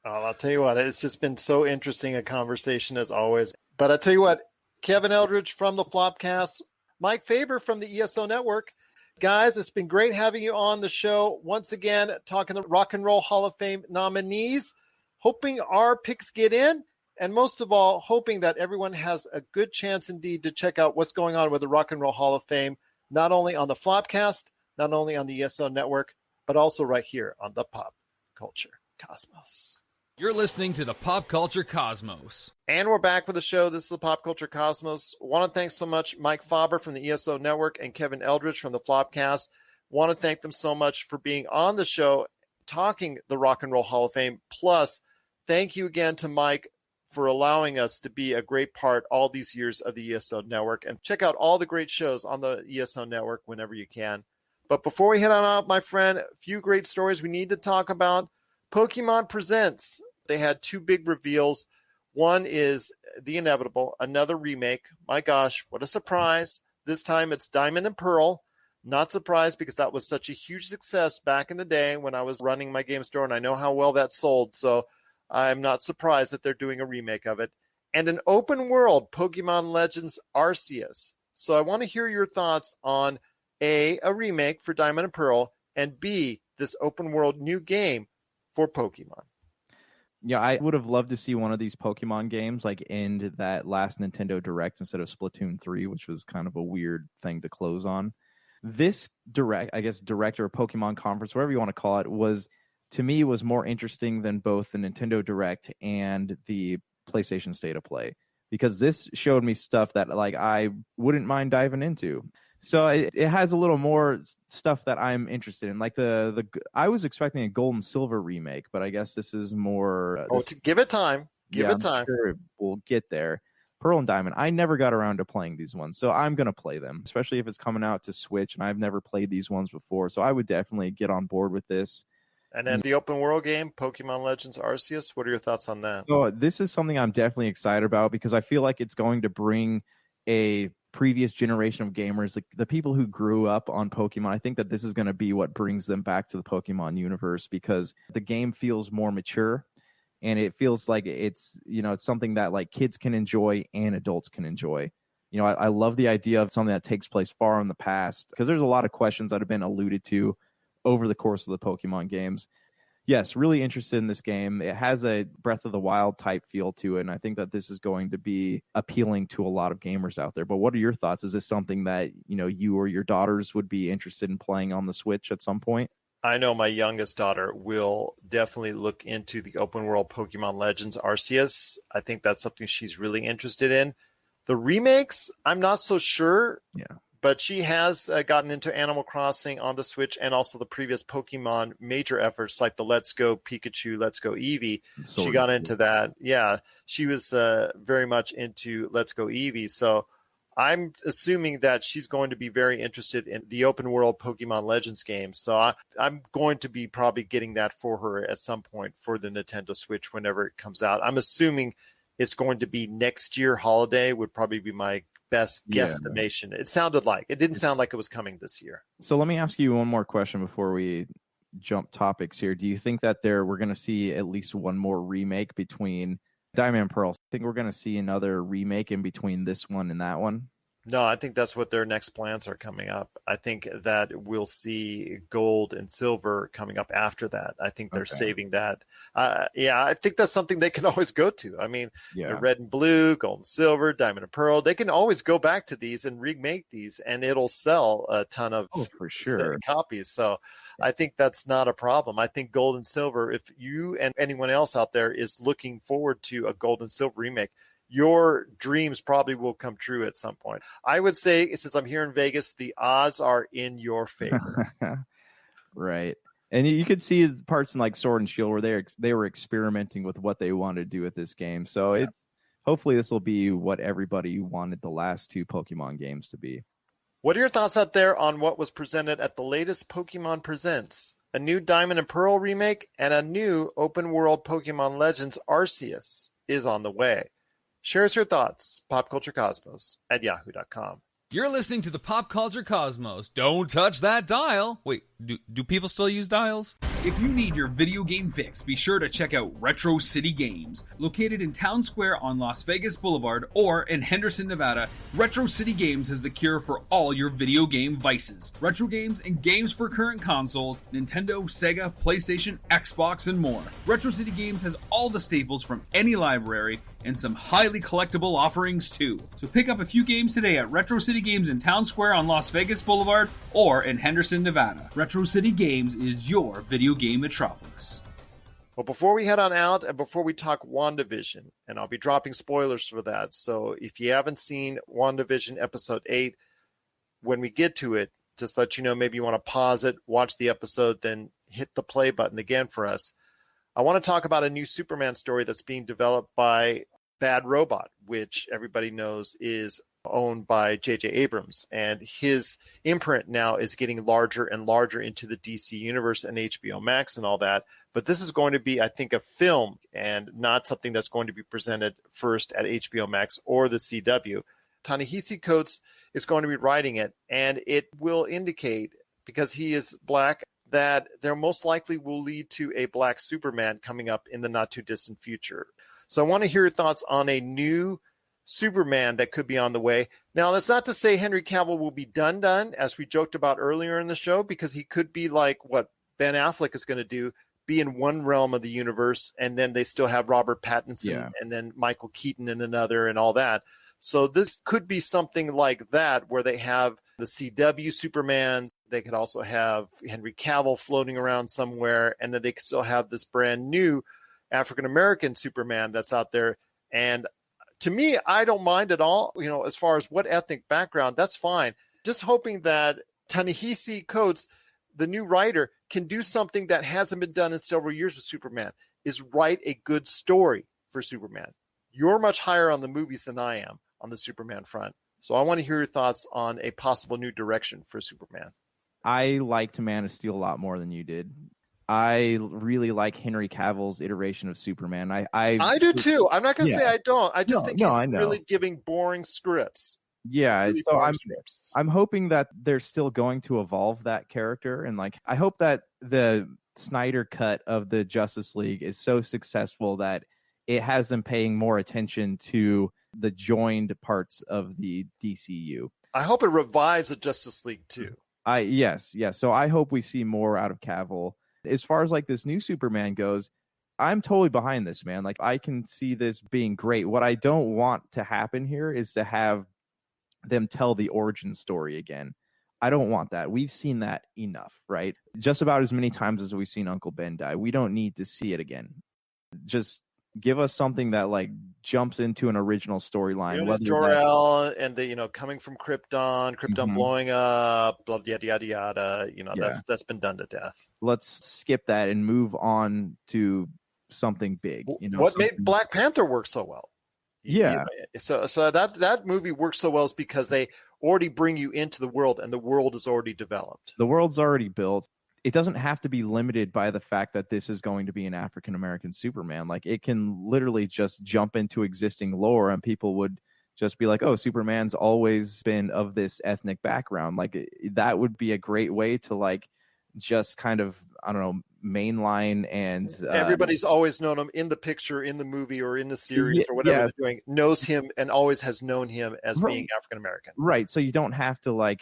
Oh, I'll tell you what, it's just been so interesting a conversation as always. But I'll tell you what, Kevin Eldridge from the Flopcast, Mike Faber from the ESO Network. Guys, it's been great having you on the show. Once again, talking the Rock and Roll Hall of Fame nominees, hoping our picks get in, and most of all, hoping that everyone has a good chance indeed to check out what's going on with the Rock and Roll Hall of Fame, not only on the Flopcast, not only on the ESO Network, but also right here on the Pop Culture Cosmos. You're listening to the Pop Culture Cosmos. And we're back with the show. This is the Pop Culture Cosmos. Want to thank so much Mike Faber from the ESO Network and Kevin Eldridge from the Flopcast. Want to thank them so much for being on the show, talking the Rock and Roll Hall of Fame. Plus, thank you again to Mike for allowing us to be a great part all these years of the ESO Network. And check out all the great shows on the ESO Network whenever you can. But before we head on out, my friend, a few great stories we need to talk about. Pokemon Presents. They had two big reveals. One is The Inevitable, another remake. My gosh, what a surprise. This time it's Diamond and Pearl. Not surprised because that was such a huge success back in the day when I was running my game store, and I know how well that sold. So I'm not surprised that they're doing a remake of it. And an open world Pokemon Legends Arceus. So I want to hear your thoughts on A, a remake for Diamond and Pearl, and B, this open world new game for Pokemon. Yeah, I would have loved to see one of these Pokemon games like end that last Nintendo Direct instead of Splatoon 3, which was kind of a weird thing to close on. This Direct or Pokemon Conference, whatever you want to call it, was more interesting than both the Nintendo Direct and the PlayStation State of Play, because this showed me stuff that like I wouldn't mind diving into. So it has a little more stuff that I'm interested in. Like I was expecting a Gold and Silver remake, but I guess this is more. Give it time. Give it time. Sure we'll get there. Pearl and Diamond. I never got around to playing these ones, so I'm gonna play them, especially if it's coming out to Switch, and I've never played these ones before. So I would definitely get on board with this. And then the open world game, Pokemon Legends Arceus. What are your thoughts on that? So this is something I'm definitely excited about because I feel like it's going to bring a previous generation of gamers, like the people who grew up on Pokemon. I think that this is going to be what brings them back to the Pokemon universe because the game feels more mature and it feels like it's something that like kids can enjoy and adults can enjoy. I love the idea of something that takes place far in the past because there's a lot of questions that have been alluded to over the course of the Pokemon games. Yes, really interested in this game. It has a Breath of the Wild type feel to it, and I think that this is going to be appealing to a lot of gamers out there. But what are your thoughts? Is this something that you or your daughters would be interested in playing on the Switch at some point? I know my youngest daughter will definitely look into the open world Pokemon Legends Arceus. I think that's something she's really interested in. The remakes, I'm not so sure. Yeah. But she has gotten into Animal Crossing on the Switch and also the previous Pokemon major efforts like the Let's Go Pikachu, Let's Go Eevee. She got into that. Yeah, she was very much into Let's Go Eevee. So I'm assuming that she's going to be very interested in the open world Pokemon Legends game. So I'm going to be probably getting that for her at some point for the Nintendo Switch whenever it comes out. I'm assuming it's going to be next year. Holiday would probably be my best guesstimation. It sounded like it didn't sound like it was coming this year. So let me ask you one more question before we jump topics here. Do you think that we're going to see at least one more remake between Diamond and Pearl? I think we're going to see another remake in between this one and that one. No, I think that's what their next plans are coming up. I think that we'll see Gold and Silver coming up after that. I think they're saving that. I think that's something they can always go to. I mean, Red and Blue, Gold and Silver, Diamond and Pearl, they can always go back to these and remake these, and it'll sell a ton of for sure copies. So I think that's not a problem. I think Gold and Silver, if you and anyone else out there is looking forward to a Gold and Silver remake, your dreams probably will come true at some point. I would say, since I'm here in Vegas, the odds are in your favor. Right. And you could see parts in like Sword and Shield where they were experimenting with what they wanted to do with this game. So it's hopefully this will be what everybody wanted the last 2 Pokemon games to be. What are your thoughts out there on what was presented at the latest Pokemon Presents? A new Diamond and Pearl remake and a new open-world Pokemon Legends Arceus is on the way. Share us your thoughts, popculturecosmos@yahoo.com. You're listening to the Pop Culture Cosmos. Don't touch that dial. Wait, do people still use dials? If you need your video game fix, be sure to check out Retro City Games. Located in Town Square on Las Vegas Boulevard or in Henderson, Nevada, Retro City Games has the cure for all your video game vices. Retro games and games for current consoles, Nintendo, Sega, PlayStation, Xbox, and more. Retro City Games has all the staples from any library and some highly collectible offerings too. So pick up a few games today at Retro City Games in Town Square on Las Vegas Boulevard or in Henderson, Nevada. Retro City Games is your video game metropolis. Well, before we head on out and before we talk WandaVision, and I'll be dropping spoilers for that, so if you haven't seen WandaVision episode 8, when we get to it, just let you know, maybe you want to pause it, watch the episode, then hit the play button again for us. I want to talk about a new Superman story that's being developed by Bad Robot, which everybody knows is owned by J.J. Abrams, and his imprint now is getting larger and larger into the DC universe and HBO Max and all that. But this is going to be, I think, a film and not something that's going to be presented first at HBO Max or the CW. Ta-Nehisi Coates is going to be writing it, and it will indicate, because he is black, that there most likely will lead to a black Superman coming up in the not too distant future. So I want to hear your thoughts on a new Superman that could be on the way. Now, that's not to say Henry Cavill will be done, as we joked about earlier in the show, because he could be like what Ben Affleck is going to do, be in one realm of the universe, and then they still have Robert Pattinson and then Michael Keaton in another and all that. So this could be something like that, where they have the CW Superman. They could also have Henry Cavill floating around somewhere, and then they could still have this brand new African-American Superman that's out there. And to me, I don't mind at all, as far as what ethnic background, that's fine. Just hoping that Ta-Nehisi Coates, the new writer, can do something that hasn't been done in several years with Superman, is write a good story for Superman. You're much higher on the movies than I am on the Superman front. So I want to hear your thoughts on a possible new direction for Superman. I liked Man of Steel a lot more than you did. I really like Henry Cavill's iteration of Superman. I do too. I'm not going to say I don't. I just think he's really giving boring scripts. Yeah, really so scripts. I'm hoping that they're still going to evolve that character, and I hope that the Snyder cut of the Justice League is so successful that it has them paying more attention to the joined parts of the DCU. I hope it revives the Justice League too. Yes. So I hope we see more out of Cavill. As far as this new Superman goes, I'm totally behind this, man. I can see this being great. What I don't want to happen here is to have them tell the origin story again. I don't want that. We've seen that enough, right? Just about as many times as we've seen Uncle Ben die. We don't need to see it again. Just give us something that jumps into an original storyline. Jor-El and the coming from Krypton blowing up, blah, yada yada yada. That's been done to death. Let's skip that and move on to something big. What made Black Panther work so well? Yeah. So that movie works so well is because they already bring you into the world, and the world is already developed. The world's already built. It doesn't have to be limited by the fact that this is going to be an African-American Superman. It can literally just jump into existing lore, and people would just be like, oh, Superman's always been of this ethnic background. That would be a great way to just kind of, I don't know, mainline, and everybody's always known him in the picture, in the movie, or in the series, or whatever they're doing, knows him and always has known him as being African-American. Right. So you don't have to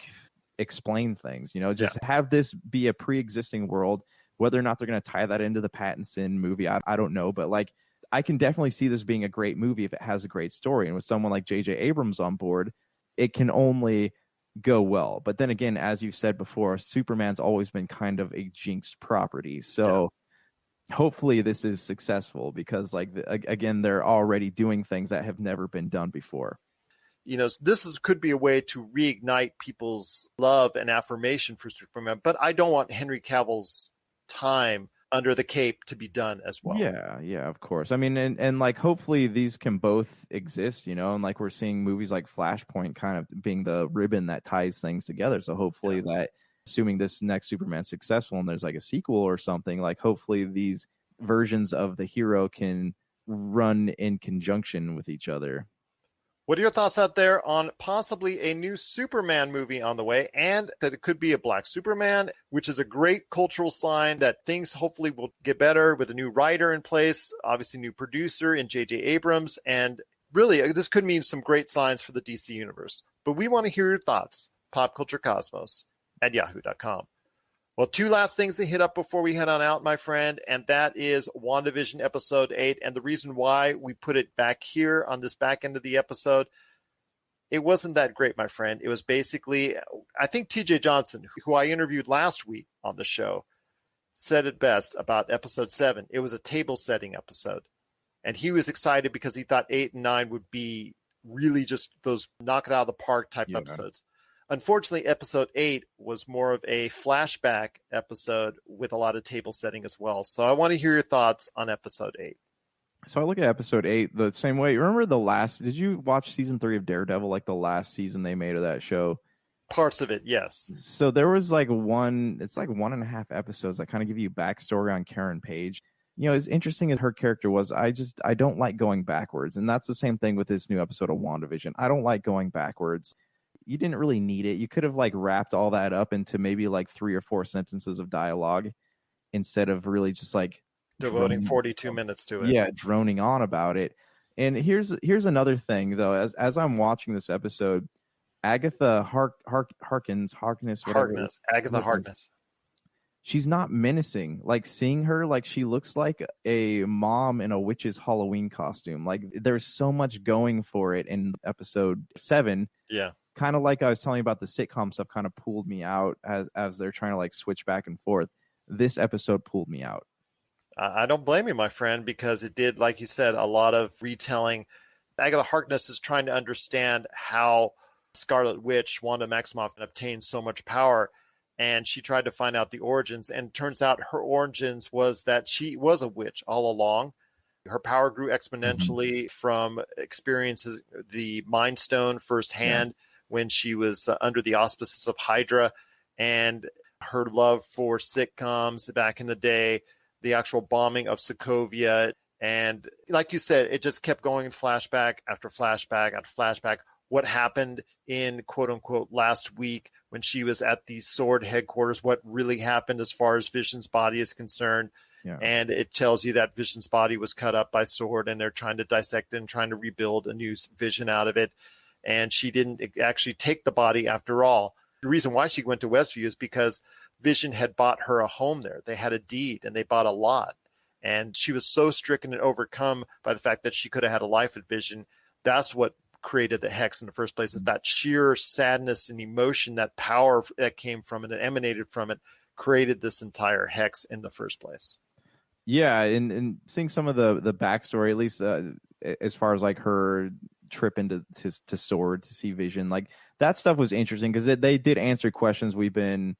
explain things, just have this be a pre-existing world. Whether or not they're going to tie that into the Pattinson movie, I don't know, but I can definitely see this being a great movie if it has a great story, and with someone like J.J. Abrams on board, it can only go well. But then again, as you said before, Superman's always been kind of a jinxed property, so hopefully this is successful, because again, they're already doing things that have never been done before. Could be a way to reignite people's love and affirmation for Superman, but I don't want Henry Cavill's time under the cape to be done as well. Yeah, of course. I mean, and like hopefully these can both exist, you know, and like we're seeing movies like Flashpoint kind of being the ribbon that ties things together. So hopefully that, assuming this next Superman's successful and there's like a sequel or something, like hopefully these versions of the hero can run in conjunction with each other. What are your thoughts out there on possibly a new Superman movie on the way, and that it could be a Black Superman, which is a great cultural sign that things hopefully will get better with a new writer in place, obviously new producer in J.J. Abrams, and really this could mean some great signs for the DC universe. But we want to hear your thoughts. popculturecosmos@yahoo.com. Well, two last things to hit up before we head on out, my friend, and that is WandaVision Episode 8. And the reason why we put it back here on this back end of the episode, it wasn't that great, my friend. It was basically, I think TJ Johnson, who I interviewed last week on the show, said it best about Episode 7. It was a table-setting episode. And he was excited because he thought 8 and 9 would be really just those knock it out of the park type episodes. Unfortunately, Episode 8 was more of a flashback episode with a lot of table setting as well. So I want to hear your thoughts on Episode 8. So I look at Episode 8 the same way. Remember did you watch Season 3 of Daredevil, like the last season they made of that show? Parts of it, yes. So there was like it's like 1.5 episodes that kind of give you backstory on Karen Page. You know, as interesting as her character was, I don't like going backwards. And that's the same thing with this new episode of WandaVision. I don't like going backwards. You didn't really need it. You could have like wrapped all that up into maybe like 3 or 4 sentences of dialogue instead of really just like devoting 42 minutes to it. Yeah, droning on about it. And here's another thing though. As I'm watching this episode, Agatha Harkness. Agatha Harkness. She's not menacing. Like seeing her, like she looks like a mom in a witch's Halloween costume. Like there's so much going for it in Episode 7. Yeah. Kind of like I was telling you about the sitcom stuff kind of pulled me out as they're trying to like switch back and forth. This episode pulled me out. I don't blame you, my friend, because it did, like you said, a lot of retelling. Agatha Harkness is trying to understand how Scarlet Witch, Wanda Maximoff, obtained so much power. And she tried to find out the origins. And it turns out her origins was that she was a witch all along. Her power grew exponentially from experiences the Mind Stone firsthand. When she was under the auspices of Hydra, and her love for sitcoms back in the day, the actual bombing of Sokovia. And like you said, it just kept going in flashback after flashback after flashback. What happened in quote unquote last week when she was at the Sword headquarters, what really happened as far as Vision's body is concerned. Yeah. And it tells you that Vision's body was cut up by Sword and they're trying to dissect it and trying to rebuild a new Vision out of it. And she didn't actually take the body after all. The reason why she went to Westview is because Vision had bought her a home there. They had a deed and they bought a lot. And she was so stricken and overcome by the fact that she could have had a life at Vision. That's what created the hex in the first place, is that sheer sadness and emotion, that power that came from it and emanated from it, created this entire hex in the first place. Yeah, and seeing some of the backstory, at least as far as like her trip into to Sword to see Vision, like that stuff was interesting because they did answer questions we've been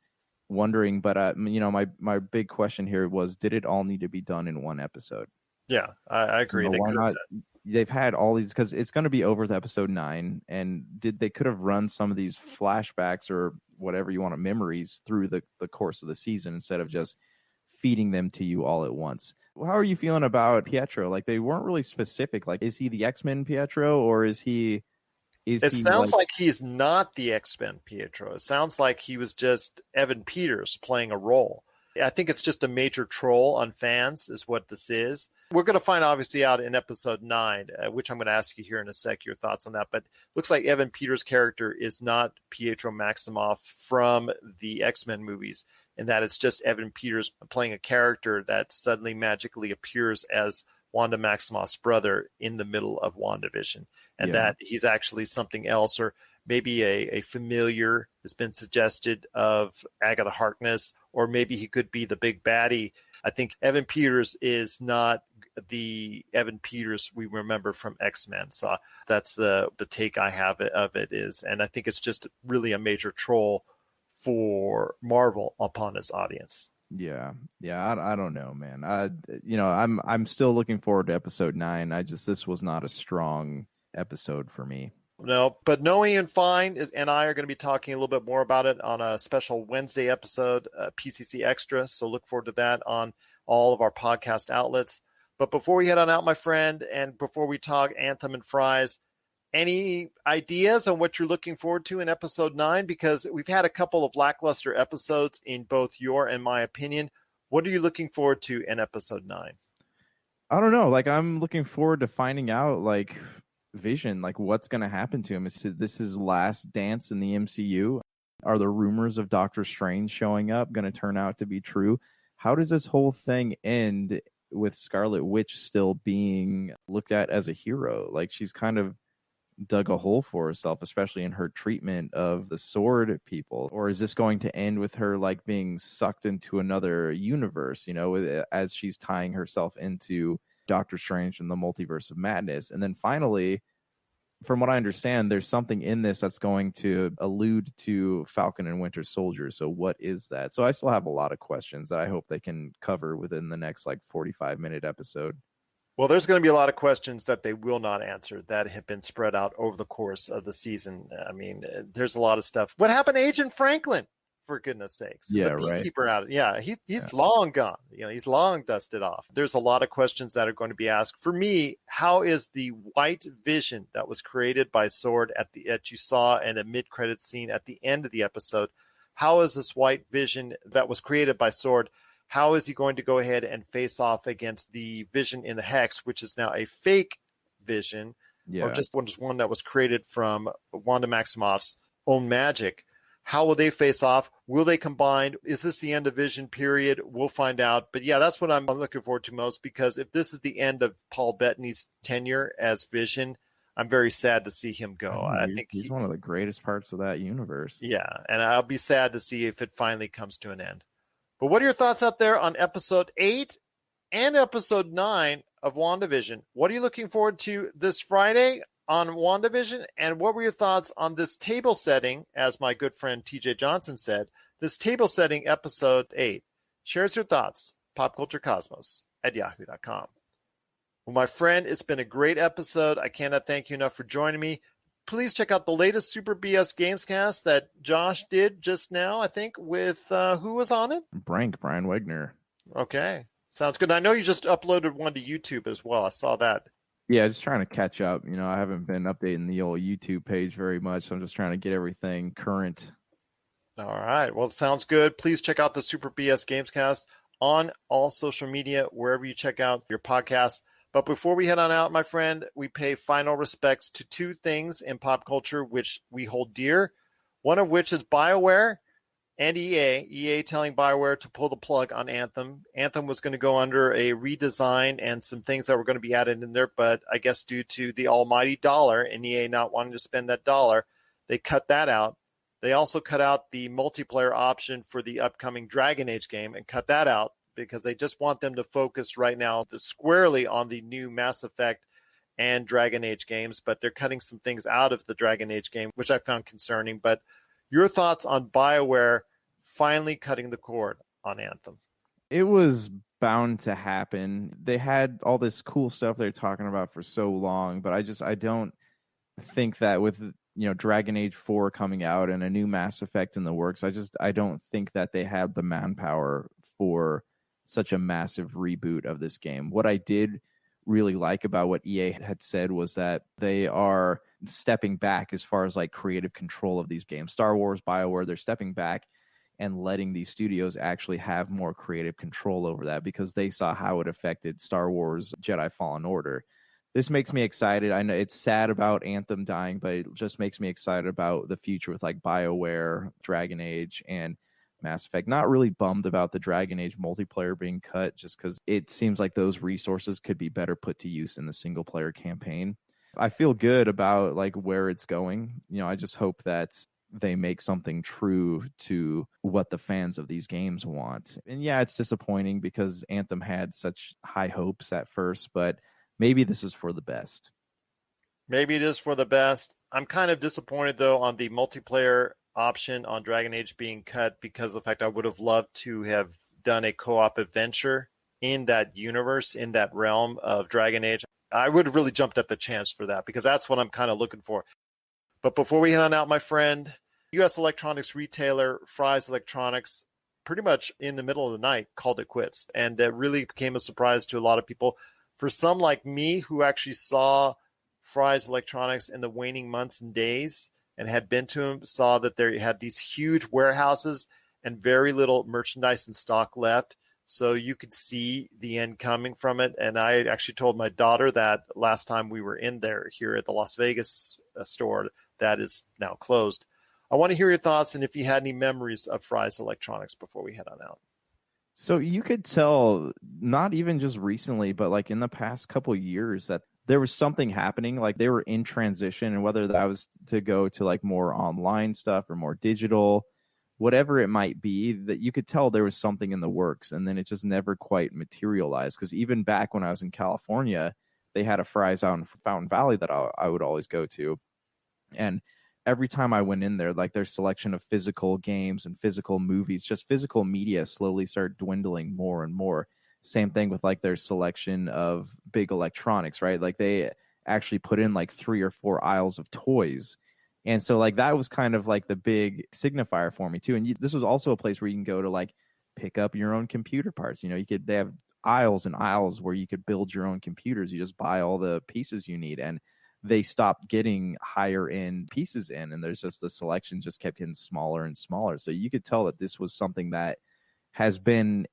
wondering. But you know, my big question here was, did it all need to be done in one episode? Yeah, I agree. You know, why not? They've had all these, because it's going to be over to Episode 9, and they could have run some of these flashbacks or whatever you want, memories through the course of the season instead of just feeding them to you all at once. How are you feeling about Pietro? Like, they weren't really specific. Like, is he the X-Men Pietro, or is he? It sounds like he's not the X-Men Pietro. It sounds like he was just Evan Peters playing a role. I think it's just a major troll on fans is what this is. We're going to find obviously out in Episode 9, which I'm going to ask you here in a sec, your thoughts on that. But it looks like Evan Peters' character is not Pietro Maximoff from the X-Men movies, in that it's just Evan Peters playing a character that suddenly magically appears as Wanda Maximoff's brother in the middle of WandaVision, and that he's actually something else, or maybe a familiar has been suggested of Agatha Harkness, or maybe he could be the big baddie. I think Evan Peters is not the Evan Peters we remember from X-Men. So that's the take I have of it is, and I think it's just really a major troll for Marvel upon his audience. Yeah. I don't know, man. I'm still looking forward to episode 9. This was not a strong episode for me. No, but Noe and Fine and I are going to be talking a little bit more about it on a special Wednesday episode, PCC Extra. So look forward to that on all of our podcast outlets. But before we head on out, my friend, and before we talk Anthem and Fries, any ideas on what you're looking forward to in episode 9? Because we've had a couple of lackluster episodes in both your and my opinion. What are you looking forward to in episode 9? I don't know. I'm looking forward to finding out, Vision, what's going to happen to him. Is this his last dance in the MCU? Are the rumors of Doctor Strange showing up going to turn out to be true? How does this whole thing end with Scarlet Witch still being looked at as a hero? She's kind of dug a hole for herself, especially in her treatment of the sword people. Or is this going to end with her being sucked into another universe, as she's tying herself into Doctor Strange and the Multiverse of Madness? And then finally, from what I understand, there's something in this that's going to allude to Falcon and Winter Soldier. So what is that? So I still have a lot of questions that I hope they can cover within the next 45-minute episode. Well, there's going to be a lot of questions that they will not answer that have been spread out over the course of the season. I mean, there's a lot of stuff. What happened to Agent Franklin? For goodness sakes. Yeah, the beekeeper out. Yeah, he's long gone. He's long dusted off. There's a lot of questions that are going to be asked. For me, how is the white vision that was created by Sword that you saw in a mid-credit scene at the end of the episode? How is this white vision that was created by Sword? How is he going to go ahead and face off against the Vision in the Hex, which is now a fake Vision, or just one that was created from Wanda Maximoff's own magic? How will they face off? Will they combine? Is this the end of Vision, period? We'll find out. But yeah, that's what I'm looking forward to most, because if this is the end of Paul Bettany's tenure as Vision, I'm very sad to see him go. I think he's one of the greatest parts of that universe. Yeah, and I'll be sad to see if it finally comes to an end. But what are your thoughts out there on episode 8 and episode 9 of WandaVision? What are you looking forward to this Friday on WandaVision? And what were your thoughts on this table setting, as my good friend TJ Johnson said, this table setting episode 8? Share us your thoughts, popculturecosmos@yahoo.com. Well, my friend, it's been a great episode. I cannot thank you enough for joining me. Please check out the latest Super BS Gamescast that Josh did just now, I think, with who was on it? Brian Wegner. Okay. Sounds good. I know you just uploaded one to YouTube as well. I saw that. Yeah, just trying to catch up. I haven't been updating the old YouTube page very much, so I'm just trying to get everything current. All right. Well, sounds good. Please check out the Super BS Gamescast on all social media, wherever you check out your podcast. But before we head on out, my friend, we pay final respects to two things in pop culture which we hold dear, one of which is Bioware and EA. EA telling Bioware to pull the plug on Anthem. Anthem was going to go under a redesign and some things that were going to be added in there, but I guess due to the almighty dollar and EA not wanting to spend that dollar, they cut that out. They also cut out the multiplayer option for the upcoming Dragon Age game and cut that out, because they just want them to focus right now squarely on the new Mass Effect and Dragon Age games, but they're cutting some things out of the Dragon Age game, which I found concerning. But your thoughts on BioWare finally cutting the cord on Anthem? It was bound to happen. They had all this cool stuff they're talking about for so long, but I don't think that with Dragon Age 4 coming out and a new Mass Effect in the works, I don't think that they had the manpower for such a massive reboot of this game. What I did really like about what EA had said was that they are stepping back as far as creative control of these games. Star Wars, BioWare, they're stepping back and letting these studios actually have more creative control over that, because they saw how it affected Star Wars Jedi Fallen Order. This makes me excited. I know it's sad about Anthem dying, but it just makes me excited about the future with BioWare, Dragon Age, and Mass Effect. Not really bummed about the Dragon Age multiplayer being cut, just because it seems like those resources could be better put to use in the single player campaign. I feel good about where it's going. I just hope that they make something true to what the fans of these games want. And yeah, it's disappointing because Anthem had such high hopes at first, but maybe this is for the best. Maybe it is for the best. I'm kind of disappointed, though, on the multiplayer option on Dragon Age being cut, because of the fact I would have loved to have done a co-op adventure in that universe, in that realm of Dragon Age, I would have really jumped at the chance for that, because that's what I'm kind of looking for. But before we head on out, my friend, U.S. electronics retailer Fry's Electronics, pretty much in the middle of the night, called it quits. And it really became a surprise to a lot of people. For some like me, who actually saw Fry's Electronics in the waning months and days and had been to them, saw that they had these huge warehouses and very little merchandise in stock left. So you could see the end coming from it. And I actually told my daughter that last time we were in there here at the Las Vegas store that is now closed. I want to hear your thoughts and if you had any memories of Fry's Electronics before we head on out. So you could tell, not even just recently, but like in the past couple of years, that there was something happening. Like they were in transition, and whether that was to go to like more online stuff or more digital, whatever it might be, that you could tell there was something in the works, and then it just never quite materialized. Because even back when I was in California, they had a Fry's out in Fountain Valley that I would always go to, and every time I went in there, like their selection of physical games and physical movies, just physical media slowly started dwindling more and more. Same thing with like their selection of big electronics, right? Like they actually put in like 3 or 4 aisles of toys. And so like that was kind of like the big signifier for me too. And this was also a place where you can go to like pick up your own computer parts. You know, they have aisles and aisles where you could build your own computers. You just buy all the pieces you need. And they stopped getting higher end pieces in, and there's just the selection just kept getting smaller and smaller. So you could tell that this was something that has been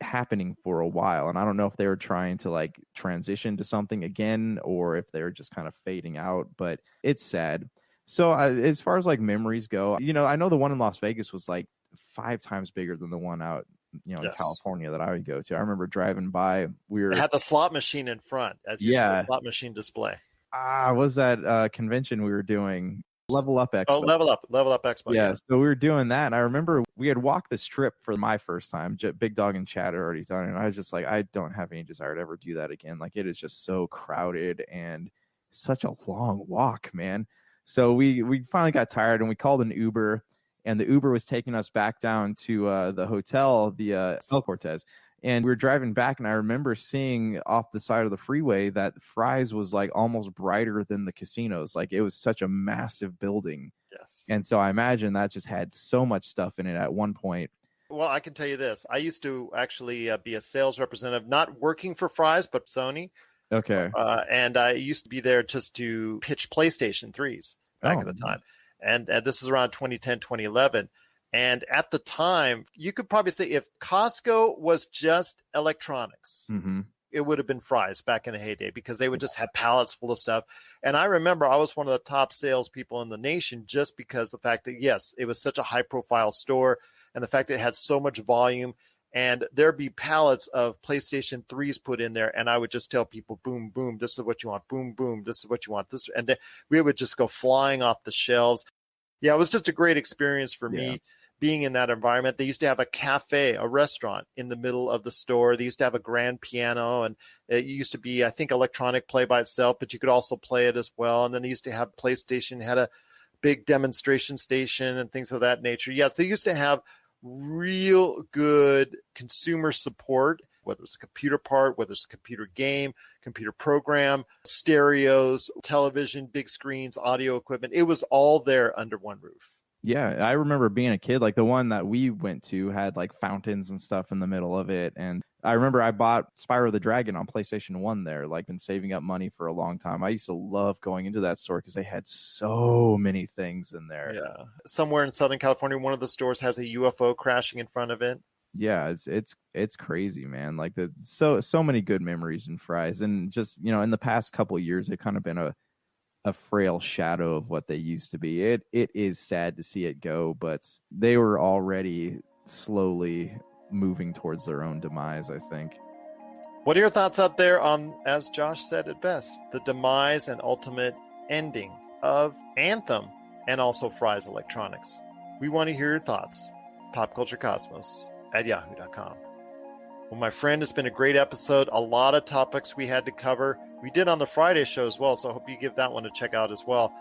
happening for a while. And I don't know if they were trying to like transition to something again, or if they're just kind of fading out, but it's sad. So as far as like memories go, you know, I know the one in Las Vegas was like 5 times bigger than the one out, you know, in California that I would go to. I remember driving by, They had the slot machine in front as you saw the slot machine display. Was that convention we were doing? Level Up Expo. Oh, Level Up Expo. Yeah, so we were doing that, and I remember we had walked the strip for my first time. Big Dog and Chad had already done it, and I was just like, I don't have any desire to ever do that again. Like, it is just so crowded and such a long walk, man. So we finally got tired, and we called an Uber, and the Uber was taking us back down to the hotel, the El Cortez. And we were driving back, and I remember seeing off the side of the freeway that Fry's was like almost brighter than the casinos. Like it was such a massive building. Yes. And so I imagine that just had so much stuff in it at one point. Well, I can tell you this. I used to actually be a sales representative, not working for Fry's, but Sony. Okay. And I used to be there just to pitch PlayStation 3s back at the time. And this was around 2010, 2011. And at the time, you could probably say if Costco was just electronics, it would have been Fry's back in the heyday, because they would just have pallets full of stuff. And I remember I was one of the top salespeople in the nation just because the fact that, yes, it was such a high profile store, and the fact that it had so much volume, and there'd be pallets of PlayStation 3s put in there. And I would just tell people, boom, boom, this is what you want. Boom, boom, this is what you want. This, and then we would just go flying off the shelves. Yeah, it was just a great experience for me being in that environment. They used to have a cafe, a restaurant in the middle of the store. They used to have a grand piano, and it used to be, I think, electronic play by itself, but you could also play it as well. And then they used to have PlayStation, had a big demonstration station and things of that nature. Yes, they used to have real good consumer support, whether it's a computer part, whether it's a computer game, computer program, stereos, television, big screens, audio equipment. It was all there under one roof. Yeah, I remember being a kid, like the one that we went to had like fountains and stuff in the middle of it. And I remember I bought Spyro the Dragon on PlayStation 1 there, like been saving up money for a long time. I used to love going into that store because they had so many things in there. Yeah. Somewhere in Southern California, one of the stores has a UFO crashing in front of it. Yeah, it's crazy, man. Like so many good memories in Fry's. And just, you know, in the past couple of years, they've kind of been a frail shadow of what they used to be. It is sad to see it go, but they were already slowly moving towards their own demise, I think. What are your thoughts out there on, as Josh said it best, the demise and ultimate ending of Anthem and also Fry's Electronics? We want to hear your thoughts. popculturecosmos@yahoo.com. Well, my friend, it's been a great episode. A lot of topics we had to cover. We did on the Friday show as well, so I hope you give that one a check out as well.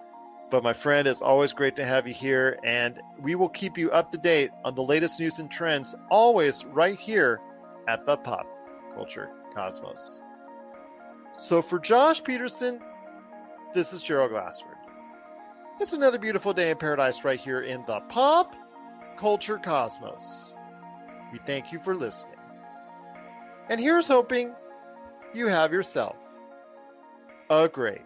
But my friend, it's always great to have you here, and we will keep you up to date on the latest news and trends, always right here at the Pop Culture Cosmos. So for Josh Peterson, this is Gerald Glassford. It's another beautiful day in paradise right here in the Pop Culture Cosmos. We thank you for listening. And here's hoping you have yourself a great